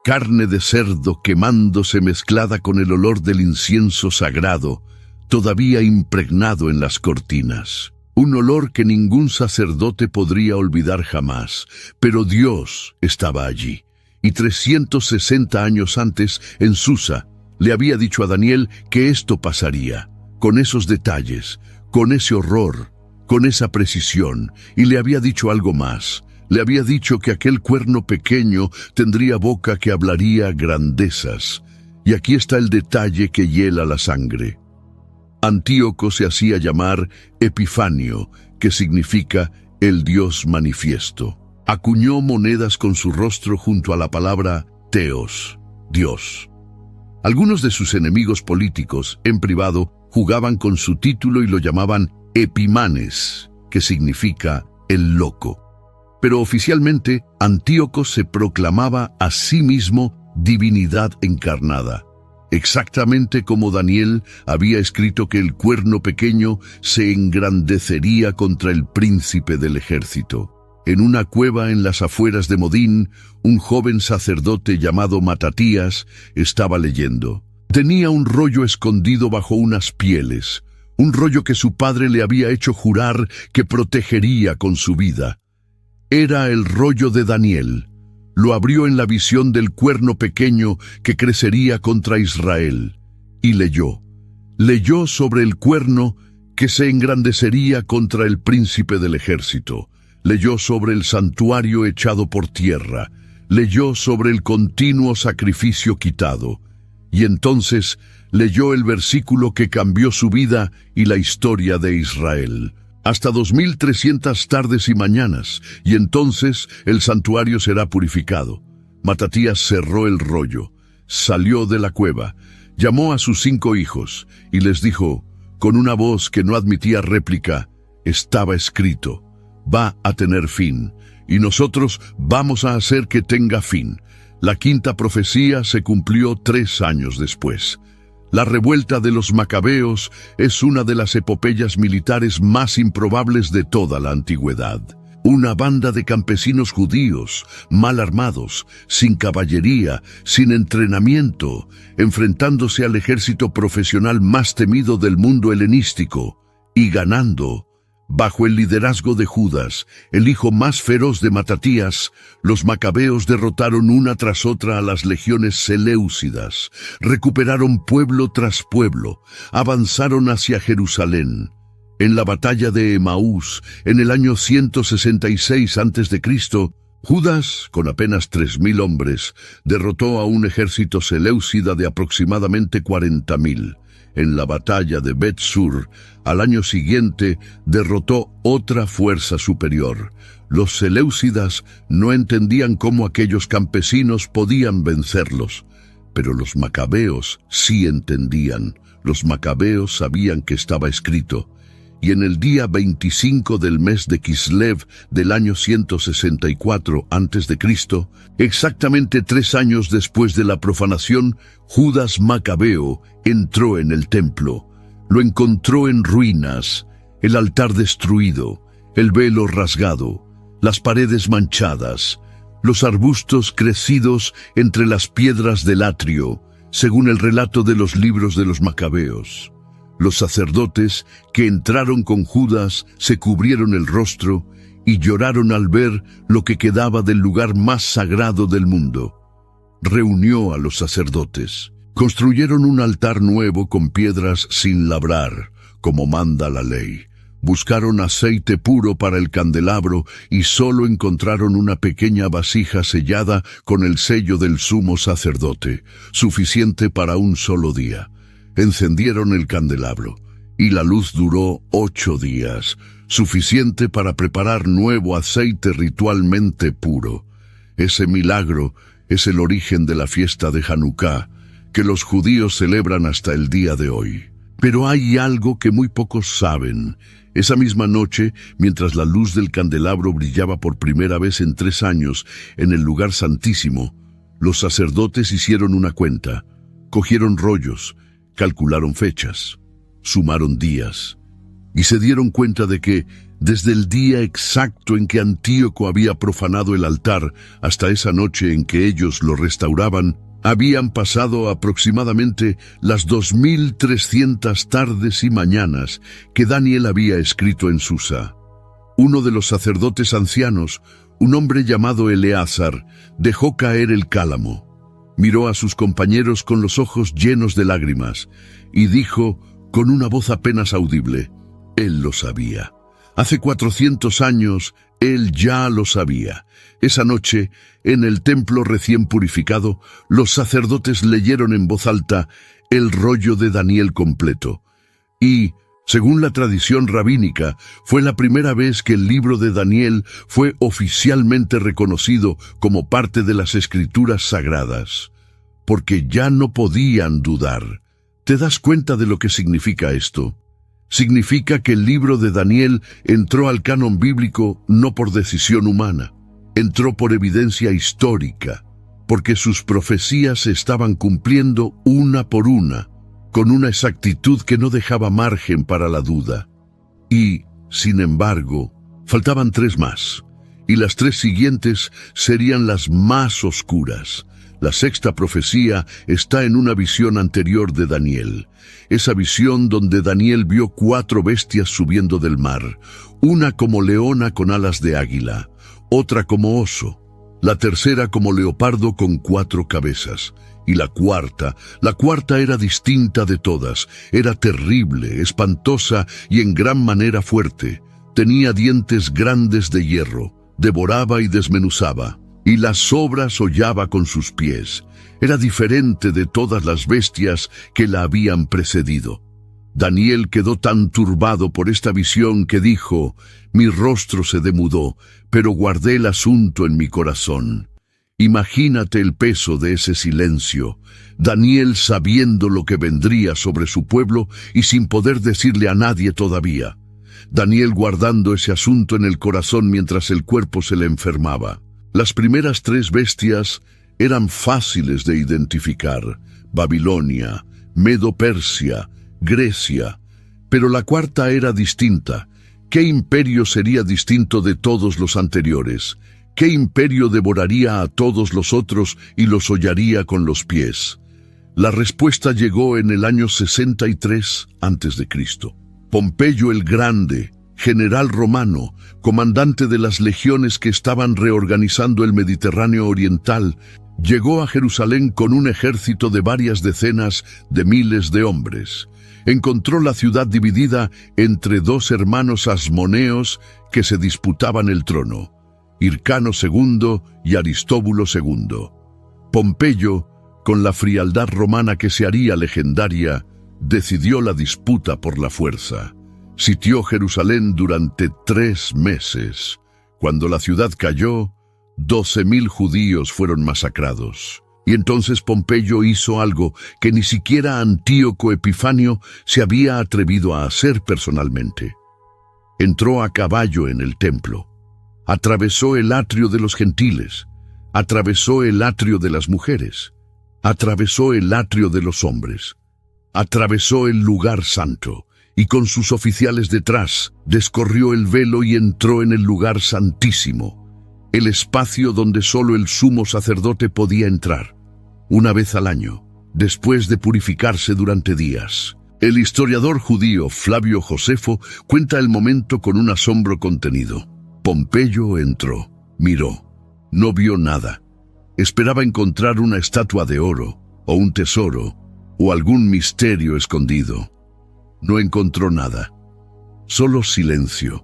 Carne de cerdo quemándose mezclada con el olor del incienso sagrado, todavía impregnado en las cortinas. Un olor que ningún sacerdote podría olvidar jamás, pero Dios estaba allí. Y 360 años antes, en Susa, le había dicho a Daniel que esto pasaría, con esos detalles, con ese horror, con esa precisión, y le había dicho algo más. Le había dicho que aquel cuerno pequeño tendría boca que hablaría grandezas. Y aquí está el detalle que hiela la sangre. Antíoco se hacía llamar Epifanio, que significa el Dios manifiesto. Acuñó monedas con su rostro junto a la palabra Theos, Dios. Algunos de sus enemigos políticos, en privado, jugaban con su título y lo llamaban Epimanes, que significa el loco. Pero oficialmente, Antíoco se proclamaba a sí mismo divinidad encarnada, exactamente como Daniel había escrito que el cuerno pequeño se engrandecería contra el príncipe del ejército. En una cueva en las afueras de Modín, un joven sacerdote llamado Matatías estaba leyendo. Tenía un rollo escondido bajo unas pieles, un rollo que su padre le había hecho jurar que protegería con su vida. Era el rollo de Daniel. Lo abrió en la visión del cuerno pequeño que crecería contra Israel, y leyó. Leyó sobre el cuerno que se engrandecería contra el príncipe del ejército. Leyó sobre el santuario echado por tierra. Leyó sobre el continuo sacrificio quitado. Y entonces leyó el versículo que cambió su vida y la historia de Israel. Hasta 2300 tardes y mañanas, y entonces el santuario será purificado. Matatías cerró el rollo, salió de la cueva, llamó a sus 5 hijos y les dijo, con una voz que no admitía réplica, estaba escrito, va a tener fin, y nosotros vamos a hacer que tenga fin. La 5ª profecía se cumplió 3 años después. La revuelta de los macabeos es una de las epopeyas militares más improbables de toda la antigüedad. Una banda de campesinos judíos, mal armados, sin caballería, sin entrenamiento, enfrentándose al ejército profesional más temido del mundo helenístico, y ganando. Bajo el liderazgo de Judas, el hijo más feroz de Matatías, los macabeos derrotaron una tras otra a las legiones seleucidas, recuperaron pueblo tras pueblo, avanzaron hacia Jerusalén. En la batalla de Emaús, en el año 166 a.C., Judas, con apenas 3000 hombres, derrotó a un ejército seleucida de aproximadamente 40.000. En la batalla de Bet-Sur, al año siguiente, derrotó otra fuerza superior. Los seleucidas no entendían cómo aquellos campesinos podían vencerlos, pero los macabeos sí entendían. Los macabeos sabían que estaba escrito. Y en el día 25 del mes de Kislev del año 164 a.C., exactamente 3 años después de la profanación, Judas Macabeo entró en el templo. Lo encontró en ruinas, el altar destruido, el velo rasgado, las paredes manchadas, los arbustos crecidos entre las piedras del atrio, según el relato de los libros de los Macabeos. Los sacerdotes que entraron con Judas se cubrieron el rostro y lloraron al ver lo que quedaba del lugar más sagrado del mundo. Reunió a los sacerdotes. Construyeron un altar nuevo con piedras sin labrar, como manda la ley. Buscaron aceite puro para el candelabro y solo encontraron una pequeña vasija sellada con el sello del sumo sacerdote, suficiente para un solo día. Encendieron el candelabro, y la luz duró 8 días, suficiente para preparar nuevo aceite ritualmente puro. Ese milagro es el origen de la fiesta de Hanukkah, que los judíos celebran hasta el día de hoy. Pero hay algo que muy pocos saben. Esa misma noche, mientras la luz del candelabro brillaba por primera vez en 3 años en el lugar santísimo, los sacerdotes hicieron una cuenta, cogieron rollos, calcularon fechas, sumaron días, y se dieron cuenta de que, desde el día exacto en que Antíoco había profanado el altar hasta esa noche en que ellos lo restauraban, habían pasado aproximadamente las 2300 tardes y mañanas que Daniel había escrito en Susa. Uno de los sacerdotes ancianos, un hombre llamado Eleazar, dejó caer el cálamo. Miró a sus compañeros con los ojos llenos de lágrimas y dijo con una voz apenas audible: él lo sabía. Hace 400 años él ya lo sabía. Esa noche, en el templo recién purificado, los sacerdotes leyeron en voz alta el rollo de Daniel completo. Y, según la tradición rabínica, fue la primera vez que el libro de Daniel fue oficialmente reconocido como parte de las Escrituras Sagradas, porque ya no podían dudar. ¿Te das cuenta de lo que significa esto? Significa que el libro de Daniel entró al canon bíblico no por decisión humana, entró por evidencia histórica, porque sus profecías se estaban cumpliendo una por una, con una exactitud que no dejaba margen para la duda. Y, sin embargo, faltaban 3 más, y las 3 siguientes serían las más oscuras. La 6ª profecía está en una visión anterior de Daniel. Esa visión donde Daniel vio 4 bestias subiendo del mar, una como leona con alas de águila, otra como oso, la tercera como leopardo con 4 cabezas, y la cuarta era distinta de todas, era terrible, espantosa y en gran manera fuerte. Tenía dientes grandes de hierro, devoraba y desmenuzaba, y las sobras hollaba con sus pies. Era diferente de todas las bestias que la habían precedido. Daniel quedó tan turbado por esta visión que dijo: mi rostro se demudó, pero guardé el asunto en mi corazón. Imagínate el peso de ese silencio. Daniel sabiendo lo que vendría sobre su pueblo y sin poder decirle a nadie todavía. Daniel guardando ese asunto en el corazón mientras el cuerpo se le enfermaba. Las primeras 3 bestias eran fáciles de identificar: Babilonia, Medo-Persia, Grecia. Pero la 4ª era distinta. ¿Qué imperio sería distinto de todos los anteriores? ¿Qué imperio devoraría a todos los otros y los hollaría con los pies? La respuesta llegó en el año 63 a.C. Pompeyo el Grande, general romano, comandante de las legiones que estaban reorganizando el Mediterráneo oriental, llegó a Jerusalén con un ejército de varias decenas de miles de hombres. Encontró la ciudad dividida entre 2 hermanos asmoneos que se disputaban el trono, Hircano II y Aristóbulo II. Pompeyo, con la frialdad romana que se haría legendaria, decidió la disputa por la fuerza. Sitió Jerusalén durante 3 meses. Cuando la ciudad cayó, 12.000 judíos fueron masacrados. Y entonces Pompeyo hizo algo que ni siquiera Antíoco Epifanio se había atrevido a hacer personalmente. Entró a caballo en el templo, atravesó el atrio de los gentiles, atravesó el atrio de las mujeres, atravesó el atrio de los hombres, atravesó el lugar santo, y con sus oficiales detrás, descorrió el velo y entró en el lugar santísimo, el espacio donde solo el sumo sacerdote podía entrar, una vez al año, después de purificarse durante días. El historiador judío Flavio Josefo cuenta el momento con un asombro contenido. Pompeyo entró, miró, no vio nada. Esperaba encontrar una estatua de oro, o un tesoro, o algún misterio escondido. No encontró nada. Solo silencio.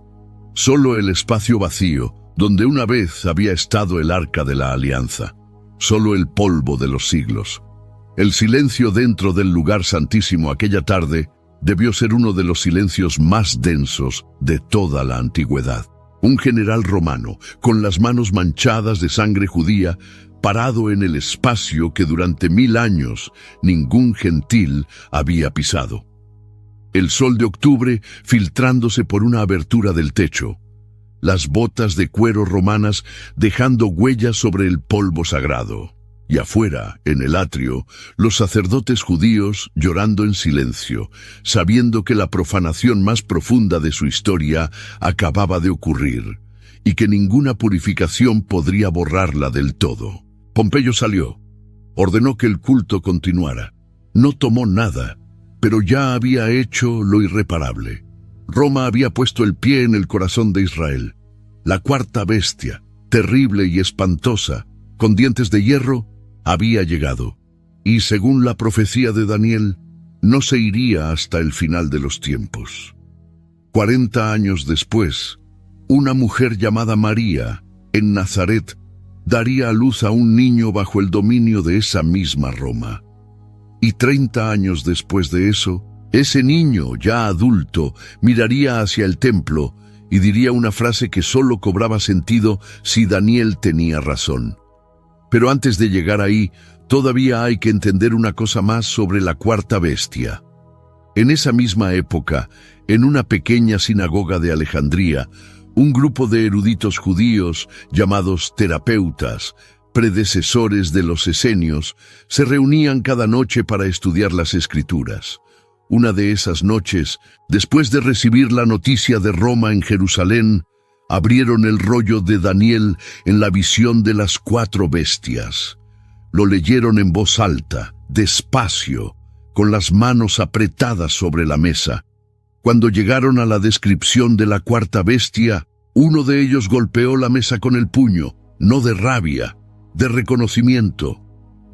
Solo el espacio vacío, donde una vez había estado el Arca de la Alianza. Solo el polvo de los siglos. El silencio dentro del lugar santísimo aquella tarde debió ser uno de los silencios más densos de toda la antigüedad. Un general romano, con las manos manchadas de sangre judía, parado en el espacio que durante 1000 años ningún gentil había pisado. El sol de octubre filtrándose por una abertura del techo. Las botas de cuero romanas dejando huellas sobre el polvo sagrado. Y afuera, en el atrio, los sacerdotes judíos llorando en silencio, sabiendo que la profanación más profunda de su historia acababa de ocurrir, y que ninguna purificación podría borrarla del todo. Pompeyo salió, ordenó que el culto continuara. No tomó nada, pero ya había hecho lo irreparable. Roma había puesto el pie en el corazón de Israel. La cuarta bestia, terrible y espantosa, con dientes de hierro, había llegado, y según la profecía de Daniel, no se iría hasta el final de los tiempos. 40 años después, una mujer llamada María, en Nazaret, daría a luz a un niño bajo el dominio de esa misma Roma. Y 30 años después de eso, ese niño, ya adulto, miraría hacia el templo y diría una frase que solo cobraba sentido si Daniel tenía razón. Pero antes de llegar ahí, todavía hay que entender una cosa más sobre la cuarta bestia. En esa misma época, en una pequeña sinagoga de Alejandría, un grupo de eruditos judíos, llamados terapeutas, predecesores de los esenios, se reunían cada noche para estudiar las Escrituras. Una de esas noches, después de recibir la noticia de Roma en Jerusalén, abrieron el rollo de Daniel en la visión de las 4 bestias. Lo leyeron en voz alta, despacio, con las manos apretadas sobre la mesa. Cuando llegaron a la descripción de la cuarta bestia, uno de ellos golpeó la mesa con el puño, no de rabia, de reconocimiento.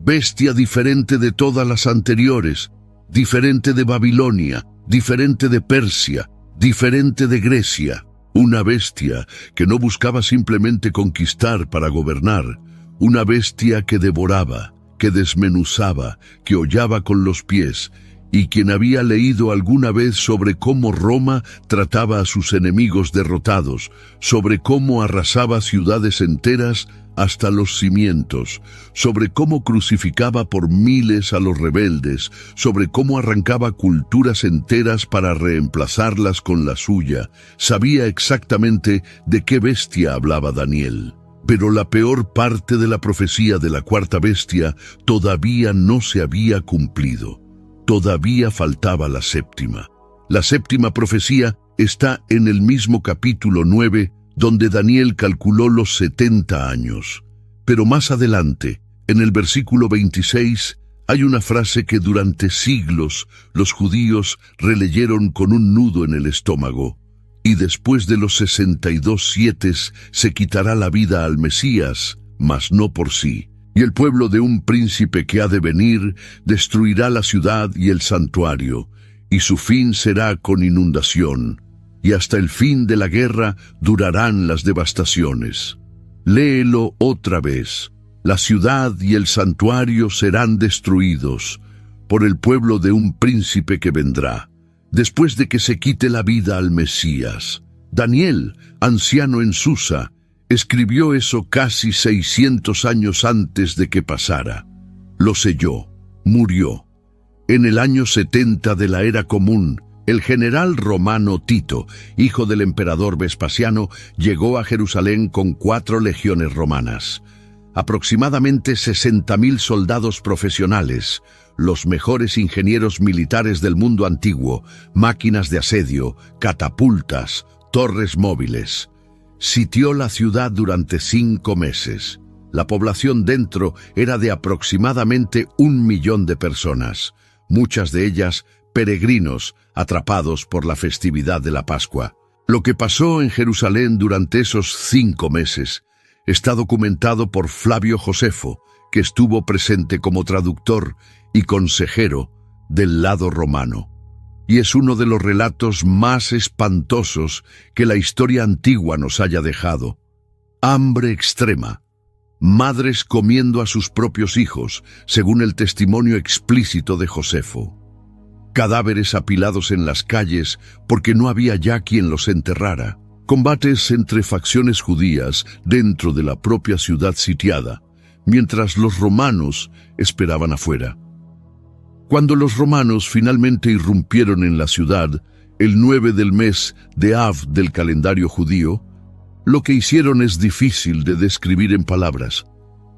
Bestia diferente de todas las anteriores, diferente de Babilonia, diferente de Persia, diferente de Grecia. Una bestia que no buscaba simplemente conquistar para gobernar, una bestia que devoraba, que desmenuzaba, que hollaba con los pies, y quien había leído alguna vez sobre cómo Roma trataba a sus enemigos derrotados, sobre cómo arrasaba ciudades enteras hasta los cimientos, sobre cómo crucificaba por miles a los rebeldes, sobre cómo arrancaba culturas enteras para reemplazarlas con la suya, sabía exactamente de qué bestia hablaba Daniel. Pero la peor parte de la profecía de la cuarta bestia todavía no se había cumplido. Todavía faltaba la séptima. La séptima profecía está en el mismo capítulo 9, donde Daniel calculó los 70 años. Pero más adelante, en el versículo 26, hay una frase que durante siglos los judíos releyeron con un nudo en el estómago. Y después de los 62 sietes se quitará la vida al Mesías, mas no por sí. Y el pueblo de un príncipe que ha de venir destruirá la ciudad y el santuario, y su fin será con inundación, y hasta el fin de la guerra durarán las devastaciones. Léelo otra vez. La ciudad y el santuario serán destruidos por el pueblo de un príncipe que vendrá, después de que se quite la vida al Mesías. Daniel, anciano en Susa, escribió eso casi 600 años antes de que pasara. Lo selló, murió. En el año 70 de la era común, el general romano Tito, hijo del emperador Vespasiano, llegó a Jerusalén con 4 legiones romanas. aproximadamente 60.000 soldados profesionales, los mejores ingenieros militares del mundo antiguo, máquinas de asedio, catapultas, torres móviles. Sitió la ciudad durante 5 meses. La población dentro era de aproximadamente 1 millón de personas, muchas de ellas peregrinos atrapados por la festividad de la Pascua. Lo que pasó en Jerusalén durante esos 5 meses está documentado por Flavio Josefo, que estuvo presente como traductor y consejero del lado romano. Y es uno de los relatos más espantosos que la historia antigua nos haya dejado. Hambre extrema. Madres comiendo a sus propios hijos, según el testimonio explícito de Josefo. Cadáveres apilados en las calles porque no había ya quien los enterrara. Combates entre facciones judías dentro de la propia ciudad sitiada, mientras los romanos esperaban afuera. Cuando los romanos finalmente irrumpieron en la ciudad, el 9 del mes de Av del calendario judío, lo que hicieron es difícil de describir en palabras.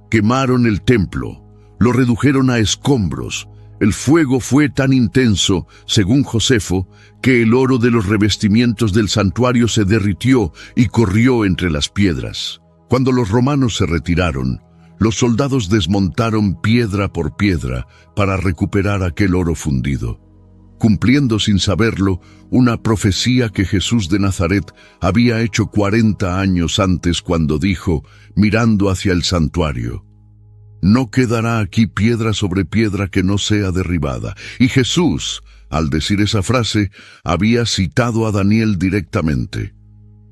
Quemaron el templo, lo redujeron a escombros. El fuego fue tan intenso, según Josefo, que el oro de los revestimientos del santuario se derritió y corrió entre las piedras. Cuando los romanos se retiraron, los soldados desmontaron piedra por piedra para recuperar aquel oro fundido, cumpliendo sin saberlo una profecía que Jesús de Nazaret había hecho 40 años antes cuando dijo, mirando hacia el santuario: «No quedará aquí piedra sobre piedra que no sea derribada». Y Jesús, al decir esa frase, había citado a Daniel directamente.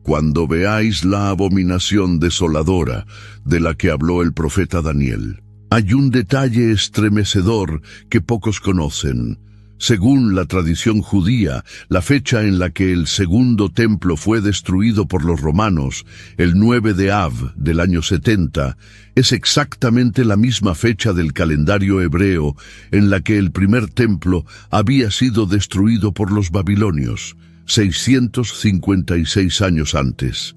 Cuando veáis la abominación desoladora de la que habló el profeta Daniel. Hay un detalle estremecedor que pocos conocen. Según la tradición judía, la fecha en la que el segundo templo fue destruido por los romanos, el 9 de Av del año 70, es exactamente la misma fecha del calendario hebreo en la que el primer templo había sido destruido por los babilonios, 656 años antes.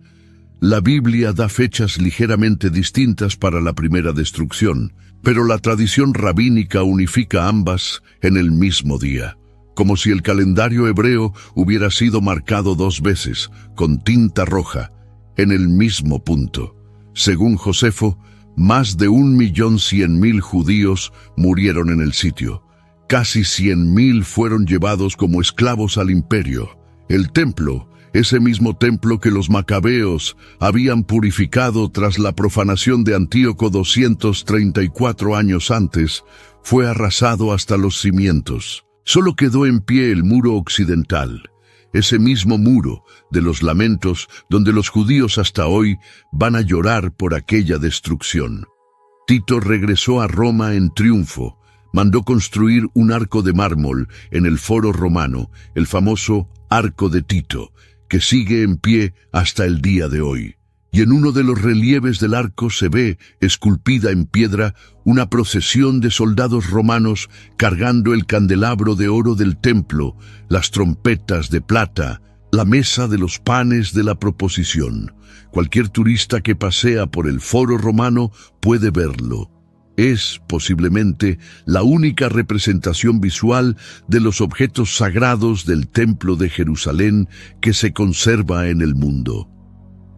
La Biblia da fechas ligeramente distintas para la primera destrucción, pero la tradición rabínica unifica ambas en el mismo día, como si el calendario hebreo hubiera sido marcado 2 veces, con tinta roja, en el mismo punto. Según Josefo, más de 1.100.000 judíos murieron en el sitio. Casi 100.000 fueron llevados como esclavos al imperio. El templo, ese mismo templo que los macabeos habían purificado tras la profanación de Antíoco 234 años antes, fue arrasado hasta los cimientos. Solo quedó en pie el muro occidental, ese mismo muro de los lamentos donde los judíos hasta hoy van a llorar por aquella destrucción. Tito regresó a Roma en triunfo. Mandó construir un arco de mármol en el Foro Romano, el famoso Arco de Tito, que sigue en pie hasta el día de hoy. Y en uno de los relieves del arco se ve, esculpida en piedra, una procesión de soldados romanos cargando el candelabro de oro del templo, las trompetas de plata, la mesa de los panes de la proposición. Cualquier turista que pasea por el Foro Romano puede verlo. Es, posiblemente, la única representación visual de los objetos sagrados del Templo de Jerusalén que se conserva en el mundo.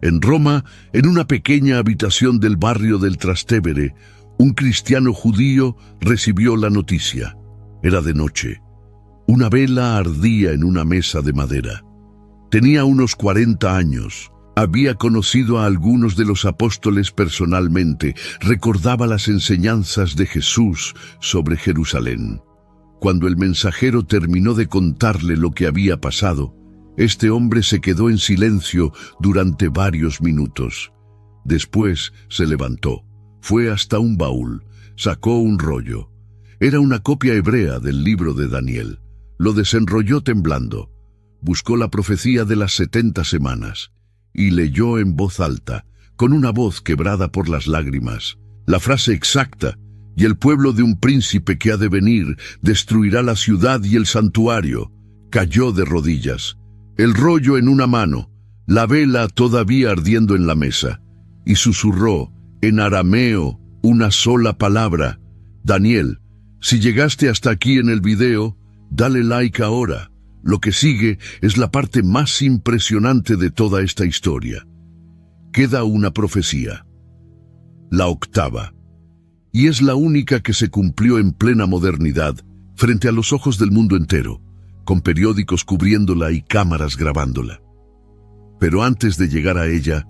En Roma, en una pequeña habitación del barrio del Trastevere, un cristiano judío recibió la noticia. Era de noche. Una vela ardía en una mesa de madera. Tenía unos 40 años. Había conocido a algunos de los apóstoles personalmente, recordaba las enseñanzas de Jesús sobre Jerusalén. Cuando el mensajero terminó de contarle lo que había pasado, este hombre se quedó en silencio durante varios minutos. Después se levantó, fue hasta un baúl, sacó un rollo. Era una copia hebrea del libro de Daniel. Lo desenrolló temblando. Buscó la profecía de las 70 semanas. Y leyó en voz alta, con una voz quebrada por las lágrimas, la frase exacta: «Y el pueblo de un príncipe que ha de venir destruirá la ciudad y el santuario». Cayó de rodillas, el rollo en una mano, la vela todavía ardiendo en la mesa, y susurró en arameo, una sola palabra. Daniel, si llegaste hasta aquí en el video, dale like ahora. Lo que sigue es la parte más impresionante de toda esta historia. Queda una profecía, la octava, y es la única que se cumplió en plena modernidad, frente a los ojos del mundo entero, con periódicos cubriéndola y cámaras grabándola. Pero antes de llegar a ella,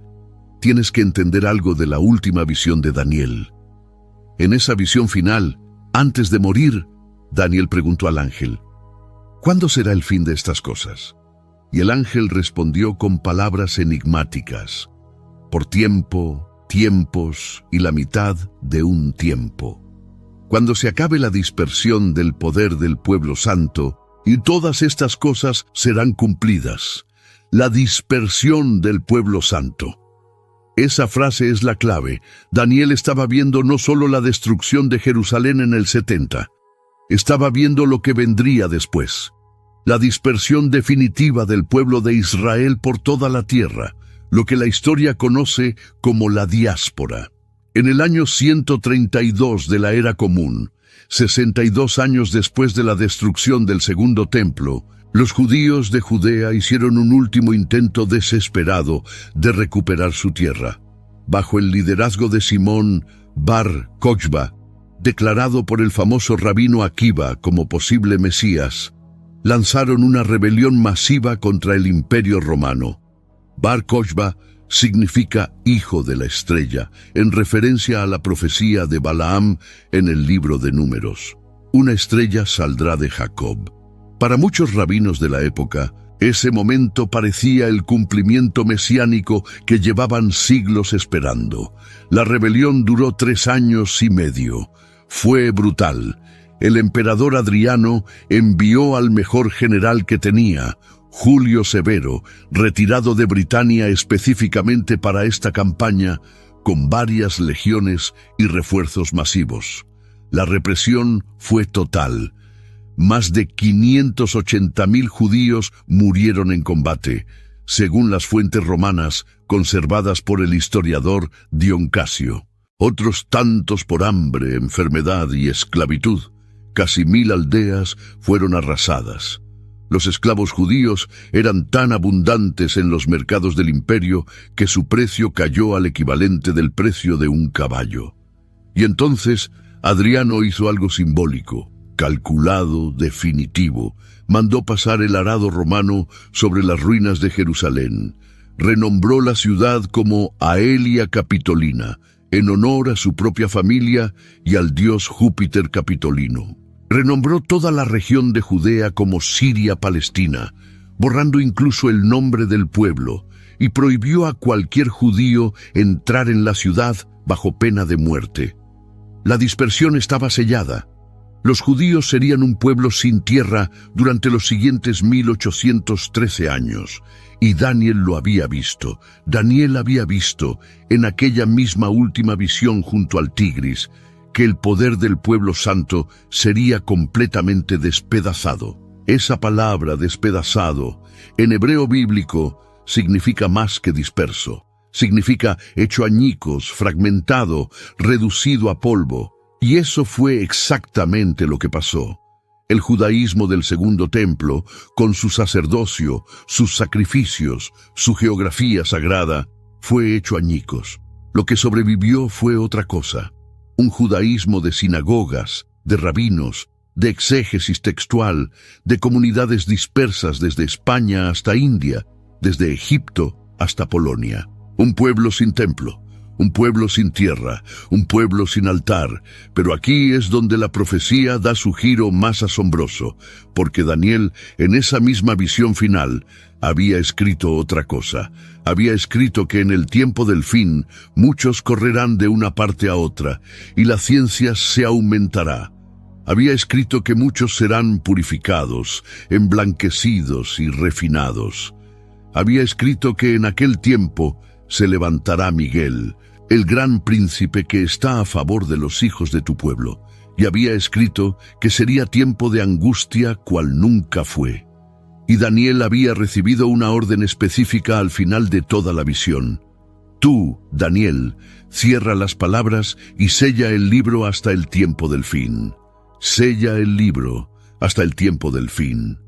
tienes que entender algo de la última visión de Daniel. En esa visión final, antes de morir, Daniel preguntó al ángel, ¿cuándo será el fin de estas cosas? Y el ángel respondió con palabras enigmáticas, por tiempo, tiempos y la mitad de un tiempo. Cuando se acabe la dispersión del poder del pueblo santo, y todas estas cosas serán cumplidas. La dispersión del pueblo santo. Esa frase es la clave. Daniel estaba viendo no solo la destrucción de Jerusalén en el 70, estaba viendo lo que vendría después. La dispersión definitiva del pueblo de Israel por toda la tierra, lo que la historia conoce como la diáspora. En el año 132 de la Era Común, 62 años después de la destrucción del Segundo Templo, los judíos de Judea hicieron un último intento desesperado de recuperar su tierra. Bajo el liderazgo de Simón Bar Kokhba, declarado por el famoso rabino Akiva como posible Mesías, lanzaron una rebelión masiva contra el Imperio Romano. Bar Kokhba significa hijo de la estrella, en referencia a la profecía de Balaam en el libro de Números. Una estrella saldrá de Jacob. Para muchos rabinos de la época, ese momento parecía el cumplimiento mesiánico que llevaban siglos esperando. La rebelión duró 3 años y medio. Fue brutal. El emperador Adriano envió al mejor general que tenía, Julio Severo, retirado de Britania específicamente para esta campaña, con varias legiones y refuerzos masivos. La represión fue total. Más de 580.000 judíos murieron en combate, según las fuentes romanas conservadas por el historiador Dion Casio. Otros tantos por hambre, enfermedad y esclavitud. Casi 1000 aldeas fueron arrasadas. Los esclavos judíos eran tan abundantes en los mercados del imperio que su precio cayó al equivalente del precio de un caballo. Y entonces Adriano hizo algo simbólico, calculado, definitivo. Mandó pasar el arado romano sobre las ruinas de Jerusalén. Renombró la ciudad como Aelia Capitolina, en honor a su propia familia y al dios Júpiter Capitolino. Renombró toda la región de Judea como Siria-Palestina, borrando incluso el nombre del pueblo, y prohibió a cualquier judío entrar en la ciudad bajo pena de muerte. La dispersión estaba sellada. Los judíos serían un pueblo sin tierra durante los siguientes 1813 años, y Daniel lo había visto. Daniel había visto, en aquella misma última visión junto al Tigris, que el poder del pueblo santo sería completamente despedazado. Esa palabra, despedazado, en hebreo bíblico, significa más que disperso. Significa hecho añicos, fragmentado, reducido a polvo. Y eso fue exactamente lo que pasó. El judaísmo del Segundo Templo, con su sacerdocio, sus sacrificios, su geografía sagrada, fue hecho añicos. Lo que sobrevivió fue otra cosa. Un judaísmo de sinagogas, de rabinos, de exégesis textual, de comunidades dispersas desde España hasta India, desde Egipto hasta Polonia. Un pueblo sin templo, un pueblo sin tierra, un pueblo sin altar. Pero aquí es donde la profecía da su giro más asombroso, porque Daniel, en esa misma visión final, había escrito otra cosa. Había escrito que en el tiempo del fin muchos correrán de una parte a otra, y la ciencia se aumentará. Había escrito que muchos serán purificados, emblanquecidos y refinados. Había escrito que en aquel tiempo se levantará Miguel, el gran príncipe que está a favor de los hijos de tu pueblo, y había escrito que sería tiempo de angustia cual nunca fue. Y Daniel había recibido una orden específica al final de toda la visión. Tú, Daniel, cierra las palabras y sella el libro hasta el tiempo del fin. Sella el libro hasta el tiempo del fin.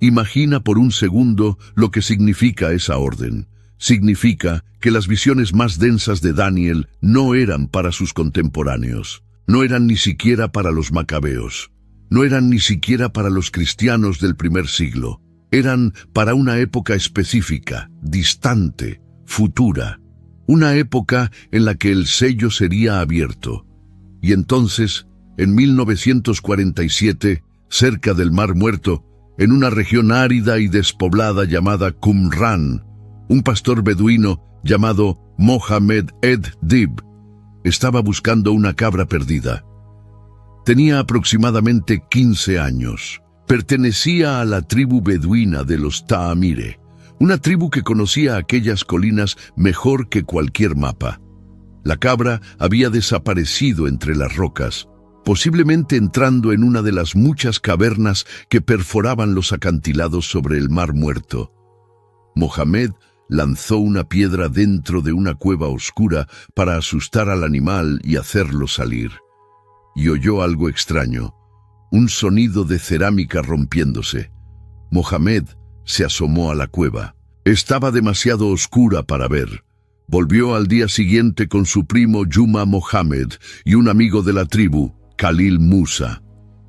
Imagina por un segundo lo que significa esa orden. Significa que las visiones más densas de Daniel no eran para sus contemporáneos, no eran ni siquiera para los macabeos, no eran ni siquiera para los cristianos del primer siglo, eran para una época específica, distante, futura, una época en la que el sello sería abierto. Y entonces, en 1947, cerca del Mar Muerto, en una región árida y despoblada llamada Qumran, un pastor beduino llamado Mohammed ed-Dib estaba buscando una cabra perdida. Tenía aproximadamente 15 años. Pertenecía a la tribu beduina de los Ta'amire, una tribu que conocía aquellas colinas mejor que cualquier mapa. La cabra había desaparecido entre las rocas, posiblemente entrando en una de las muchas cavernas que perforaban los acantilados sobre el Mar Muerto. Mohammed lanzó una piedra dentro de una cueva oscura para asustar al animal y hacerlo salir. Y oyó algo extraño, un sonido de cerámica rompiéndose. Mohammed se asomó a la cueva. Estaba demasiado oscura para ver. Volvió al día siguiente con su primo Juma Mohammed y un amigo de la tribu, Khalil Musa.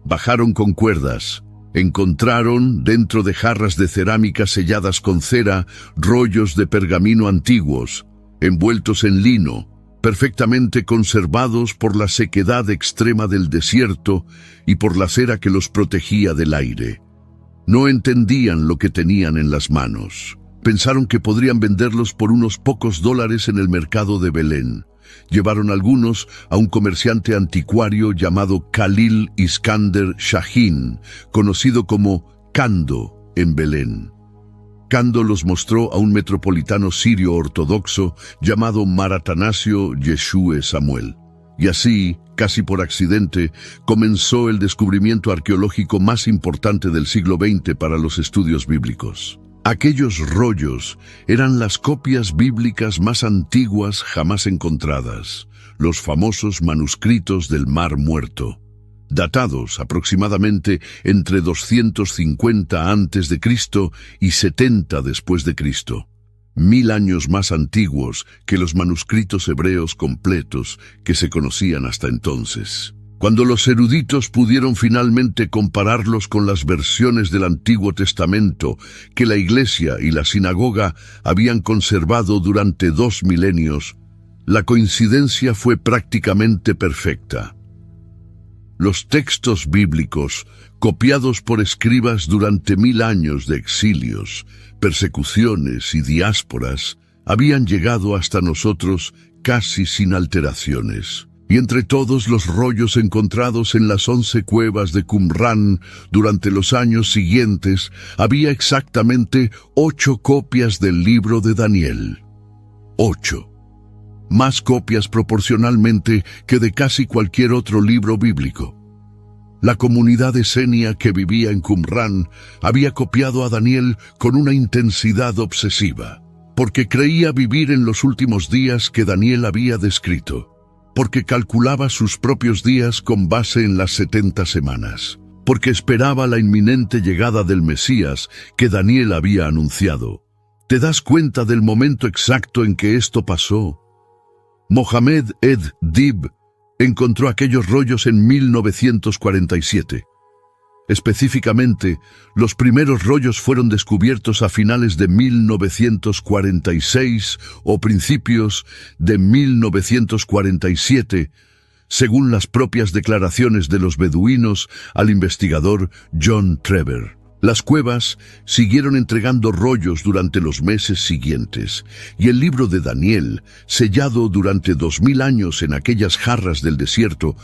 Bajaron con cuerdas. Encontraron, dentro de jarras de cerámica selladas con cera, rollos de pergamino antiguos, envueltos en lino, perfectamente conservados por la sequedad extrema del desierto y por la cera que los protegía del aire. No entendían lo que tenían en las manos. Pensaron que podrían venderlos por unos pocos dólares en el mercado de Belén. Llevaron algunos a un comerciante anticuario llamado Khalil Iskander Shahin, conocido como Kando en Belén. Kando los mostró a un metropolitano sirio ortodoxo llamado Maratanasio Yeshue Samuel. Y así, casi por accidente, comenzó el descubrimiento arqueológico más importante del siglo XX para los estudios bíblicos. Aquellos rollos eran las copias bíblicas más antiguas jamás encontradas, los famosos manuscritos del Mar Muerto, datados aproximadamente entre 250 a.C. y 70 después de Cristo, 1000 años más antiguos que los manuscritos hebreos completos que se conocían hasta entonces. Cuando los eruditos pudieron finalmente compararlos con las versiones del Antiguo Testamento que la Iglesia y la sinagoga habían conservado durante 2 milenios, la coincidencia fue prácticamente perfecta. Los textos bíblicos, copiados por escribas durante 1000 años de exilios, persecuciones y diásporas, habían llegado hasta nosotros casi sin alteraciones. Y entre todos los rollos encontrados en las 11 cuevas de Qumran durante los años siguientes, había exactamente 8 copias del libro de Daniel. 8. Más copias proporcionalmente que de casi cualquier otro libro bíblico. La comunidad esenia que vivía en Qumran había copiado a Daniel con una intensidad obsesiva, porque creía vivir en los últimos días que Daniel había descrito, porque calculaba sus propios días con base en las 70 semanas, porque esperaba la inminente llegada del Mesías que Daniel había anunciado. ¿Te das cuenta del momento exacto en que esto pasó? Mohammed ed-Dib encontró aquellos rollos en 1947. Específicamente, los primeros rollos fueron descubiertos a finales de 1946 o principios de 1947, según las propias declaraciones de los beduinos al investigador John Trevor. Las cuevas siguieron entregando rollos durante los meses siguientes, y el libro de Daniel, sellado durante 2000 años en aquellas jarras del desierto,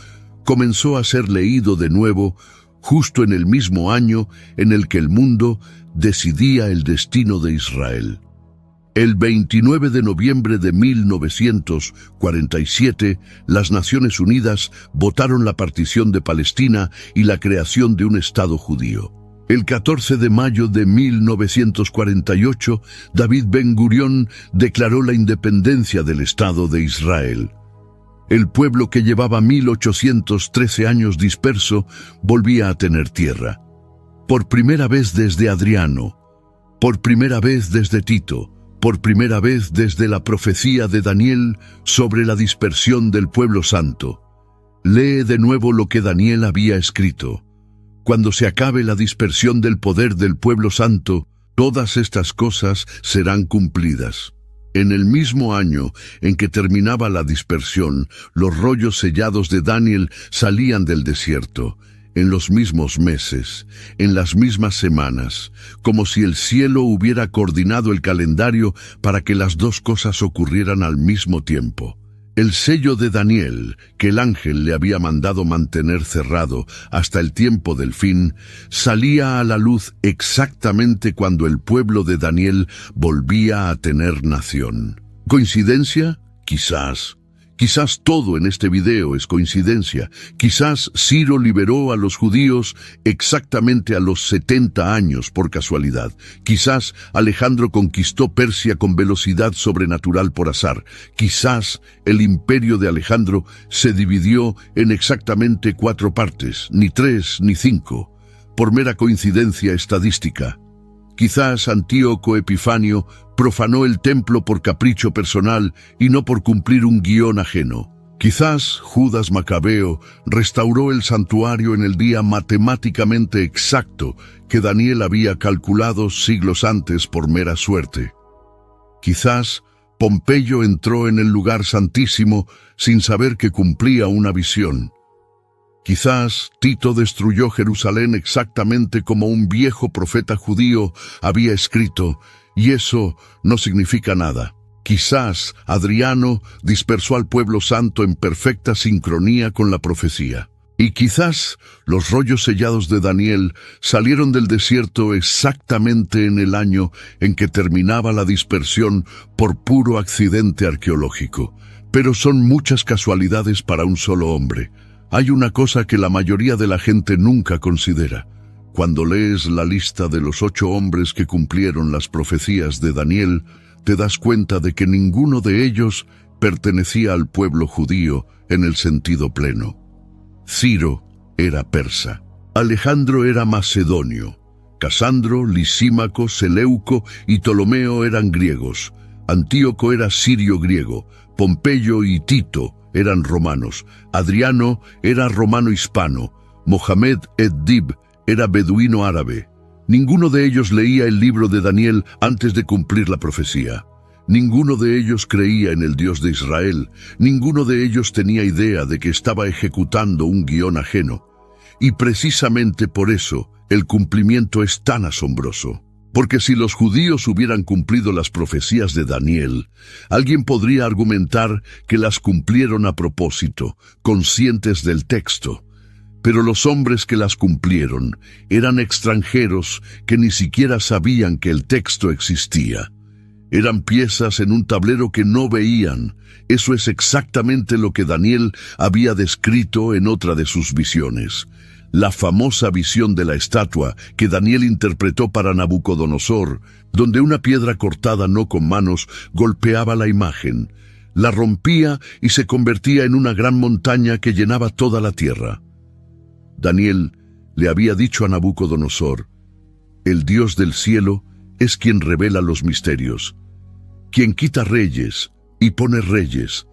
comenzó a ser leído de nuevo justo en el mismo año en el que el mundo decidía el destino de Israel. El 29 de noviembre de 1947, las Naciones Unidas votaron la partición de Palestina y la creación de un Estado judío. El 14 de mayo de 1948, David Ben-Gurión declaró la independencia del Estado de Israel. El pueblo que llevaba 1813 años disperso volvía a tener tierra. Por primera vez desde Adriano, por primera vez desde Tito, por primera vez desde la profecía de Daniel sobre la dispersión del pueblo santo. Lee de nuevo lo que Daniel había escrito. Cuando se acabe la dispersión del poder del pueblo santo, todas estas cosas serán cumplidas. En el mismo año en que terminaba la dispersión, los rollos sellados de Daniel salían del desierto. En los mismos meses, en las mismas semanas, como si el cielo hubiera coordinado el calendario para que las dos cosas ocurrieran al mismo tiempo. El sello de Daniel, que el ángel le había mandado mantener cerrado hasta el tiempo del fin, salía a la luz exactamente cuando el pueblo de Daniel volvía a tener nación. ¿Coincidencia? Quizás. Quizás todo en este video es coincidencia. Quizás Ciro liberó a los judíos exactamente a los 70 años por casualidad. Quizás Alejandro conquistó Persia con velocidad sobrenatural por azar. Quizás el imperio de Alejandro se dividió en exactamente 4 partes, ni 3 ni 5, por mera coincidencia estadística. Quizás Antíoco Epifanio profanó el templo por capricho personal y no por cumplir un guión ajeno. Quizás Judas Macabeo restauró el santuario en el día matemáticamente exacto que Daniel había calculado siglos antes por mera suerte. Quizás Pompeyo entró en el lugar santísimo sin saber que cumplía una visión. Quizás Tito destruyó Jerusalén exactamente como un viejo profeta judío había escrito, y eso no significa nada. Quizás Adriano dispersó al pueblo santo en perfecta sincronía con la profecía. Y quizás los rollos sellados de Daniel salieron del desierto exactamente en el año en que terminaba la dispersión por puro accidente arqueológico. Pero son muchas casualidades para un solo hombre. Hay una cosa que la mayoría de la gente nunca considera. Cuando lees la lista de los 8 hombres que cumplieron las profecías de Daniel, te das cuenta de que ninguno de ellos pertenecía al pueblo judío en el sentido pleno. Ciro era persa, Alejandro era macedonio, Casandro, Lisímaco, Seleuco y Ptolomeo eran griegos, Antíoco era sirio-griego, Pompeyo y Tito eran romanos, Adriano era romano-hispano, Mohamed ed-Dib era beduino árabe. Ninguno de ellos leía el libro de Daniel antes de cumplir la profecía. Ninguno de ellos creía en el Dios de Israel. Ninguno de ellos tenía idea de que estaba ejecutando un guión ajeno. Y precisamente por eso el cumplimiento es tan asombroso. Porque si los judíos hubieran cumplido las profecías de Daniel, alguien podría argumentar que las cumplieron a propósito, conscientes del texto. Pero los hombres que las cumplieron eran extranjeros que ni siquiera sabían que el texto existía. Eran piezas en un tablero que no veían. Eso es exactamente lo que Daniel había descrito en otra de sus visiones. La famosa visión de la estatua que Daniel interpretó para Nabucodonosor, donde una piedra cortada no con manos golpeaba la imagen, la rompía y se convertía en una gran montaña que llenaba toda la tierra. Daniel le había dicho a Nabucodonosor, el Dios del cielo es quien revela los misterios, quien quita reyes y pone reyes,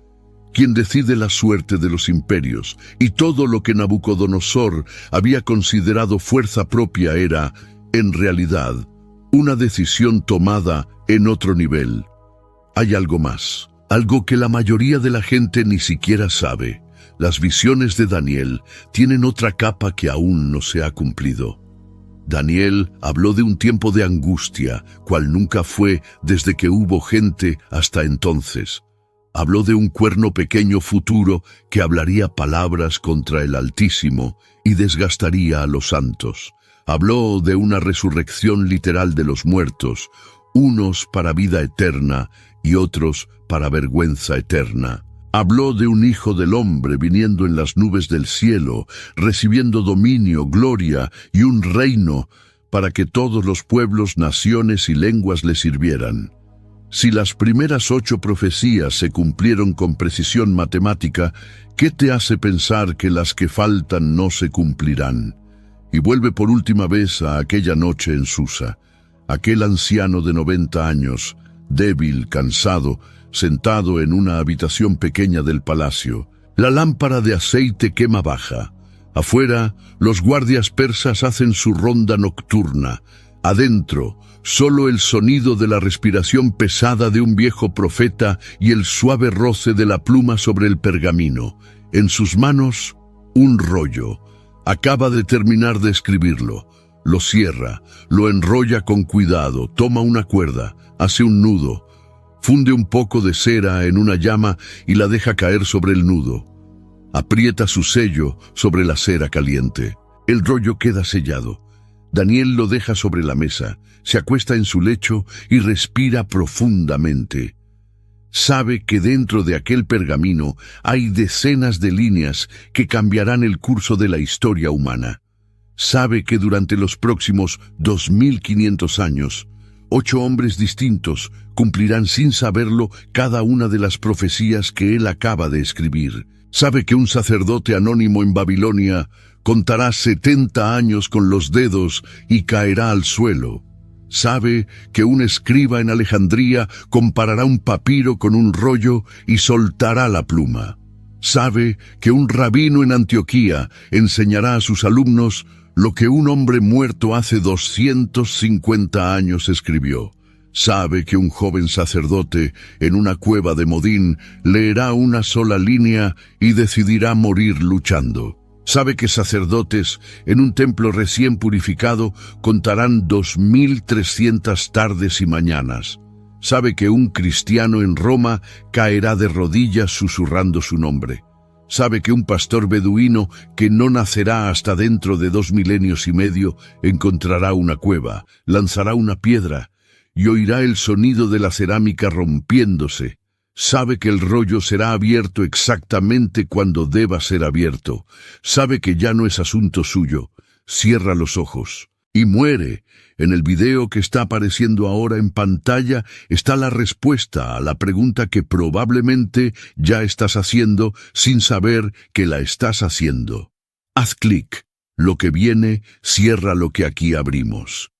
quien decide la suerte de los imperios, y todo lo que Nabucodonosor había considerado fuerza propia era, en realidad, una decisión tomada en otro nivel. Hay algo más, algo que la mayoría de la gente ni siquiera sabe. Las visiones de Daniel tienen otra capa que aún no se ha cumplido. Daniel habló de un tiempo de angustia, cual nunca fue desde que hubo gente hasta entonces. Habló de un cuerno pequeño futuro que hablaría palabras contra el Altísimo y desgastaría a los santos. Habló de una resurrección literal de los muertos, unos para vida eterna y otros para vergüenza eterna. Habló de un hijo del hombre viniendo en las nubes del cielo, recibiendo dominio, gloria y un reino para que todos los pueblos, naciones y lenguas le sirvieran. Si las primeras 8 profecías se cumplieron con precisión matemática, ¿qué te hace pensar que las que faltan no se cumplirán? Y vuelve por última vez a aquella noche en Susa. Aquel anciano de 90 años, débil, cansado, sentado en una habitación pequeña del palacio. La lámpara de aceite quema baja. Afuera, los guardias persas hacen su ronda nocturna. Adentro, solo el sonido de la respiración pesada de un viejo profeta y el suave roce de la pluma sobre el pergamino. En sus manos, un rollo. Acaba de terminar de escribirlo. Lo cierra, lo enrolla con cuidado, toma una cuerda, hace un nudo, funde un poco de cera en una llama y la deja caer sobre el nudo. Aprieta su sello sobre la cera caliente. El rollo queda sellado. Daniel lo deja sobre la mesa, se acuesta en su lecho y respira profundamente. Sabe que dentro de aquel pergamino hay decenas de líneas que cambiarán el curso de la historia humana. Sabe que durante los próximos 2500 años, 8 hombres distintos cumplirán sin saberlo cada una de las profecías que él acaba de escribir. Sabe que un sacerdote anónimo en Babilonia contará 70 años con los dedos y caerá al suelo. Sabe que un escriba en Alejandría comparará un papiro con un rollo y soltará la pluma. Sabe que un rabino en Antioquía enseñará a sus alumnos lo que un hombre muerto hace 250 años escribió. Sabe que un joven sacerdote en una cueva de Modín leerá una sola línea y decidirá morir luchando. Sabe que sacerdotes en un templo recién purificado contarán 2300 tardes y mañanas. Sabe que un cristiano en Roma caerá de rodillas susurrando su nombre. Sabe que un pastor beduino que no nacerá hasta dentro de 2 milenios y medio encontrará una cueva, lanzará una piedra y oirá el sonido de la cerámica rompiéndose. Sabe que el rollo será abierto exactamente cuando deba ser abierto. Sabe que ya no es asunto suyo. Cierra los ojos y muere. En el video que está apareciendo ahora en pantalla está la respuesta a la pregunta que probablemente ya estás haciendo sin saber que la estás haciendo. Haz clic. Lo que viene cierra lo que aquí abrimos.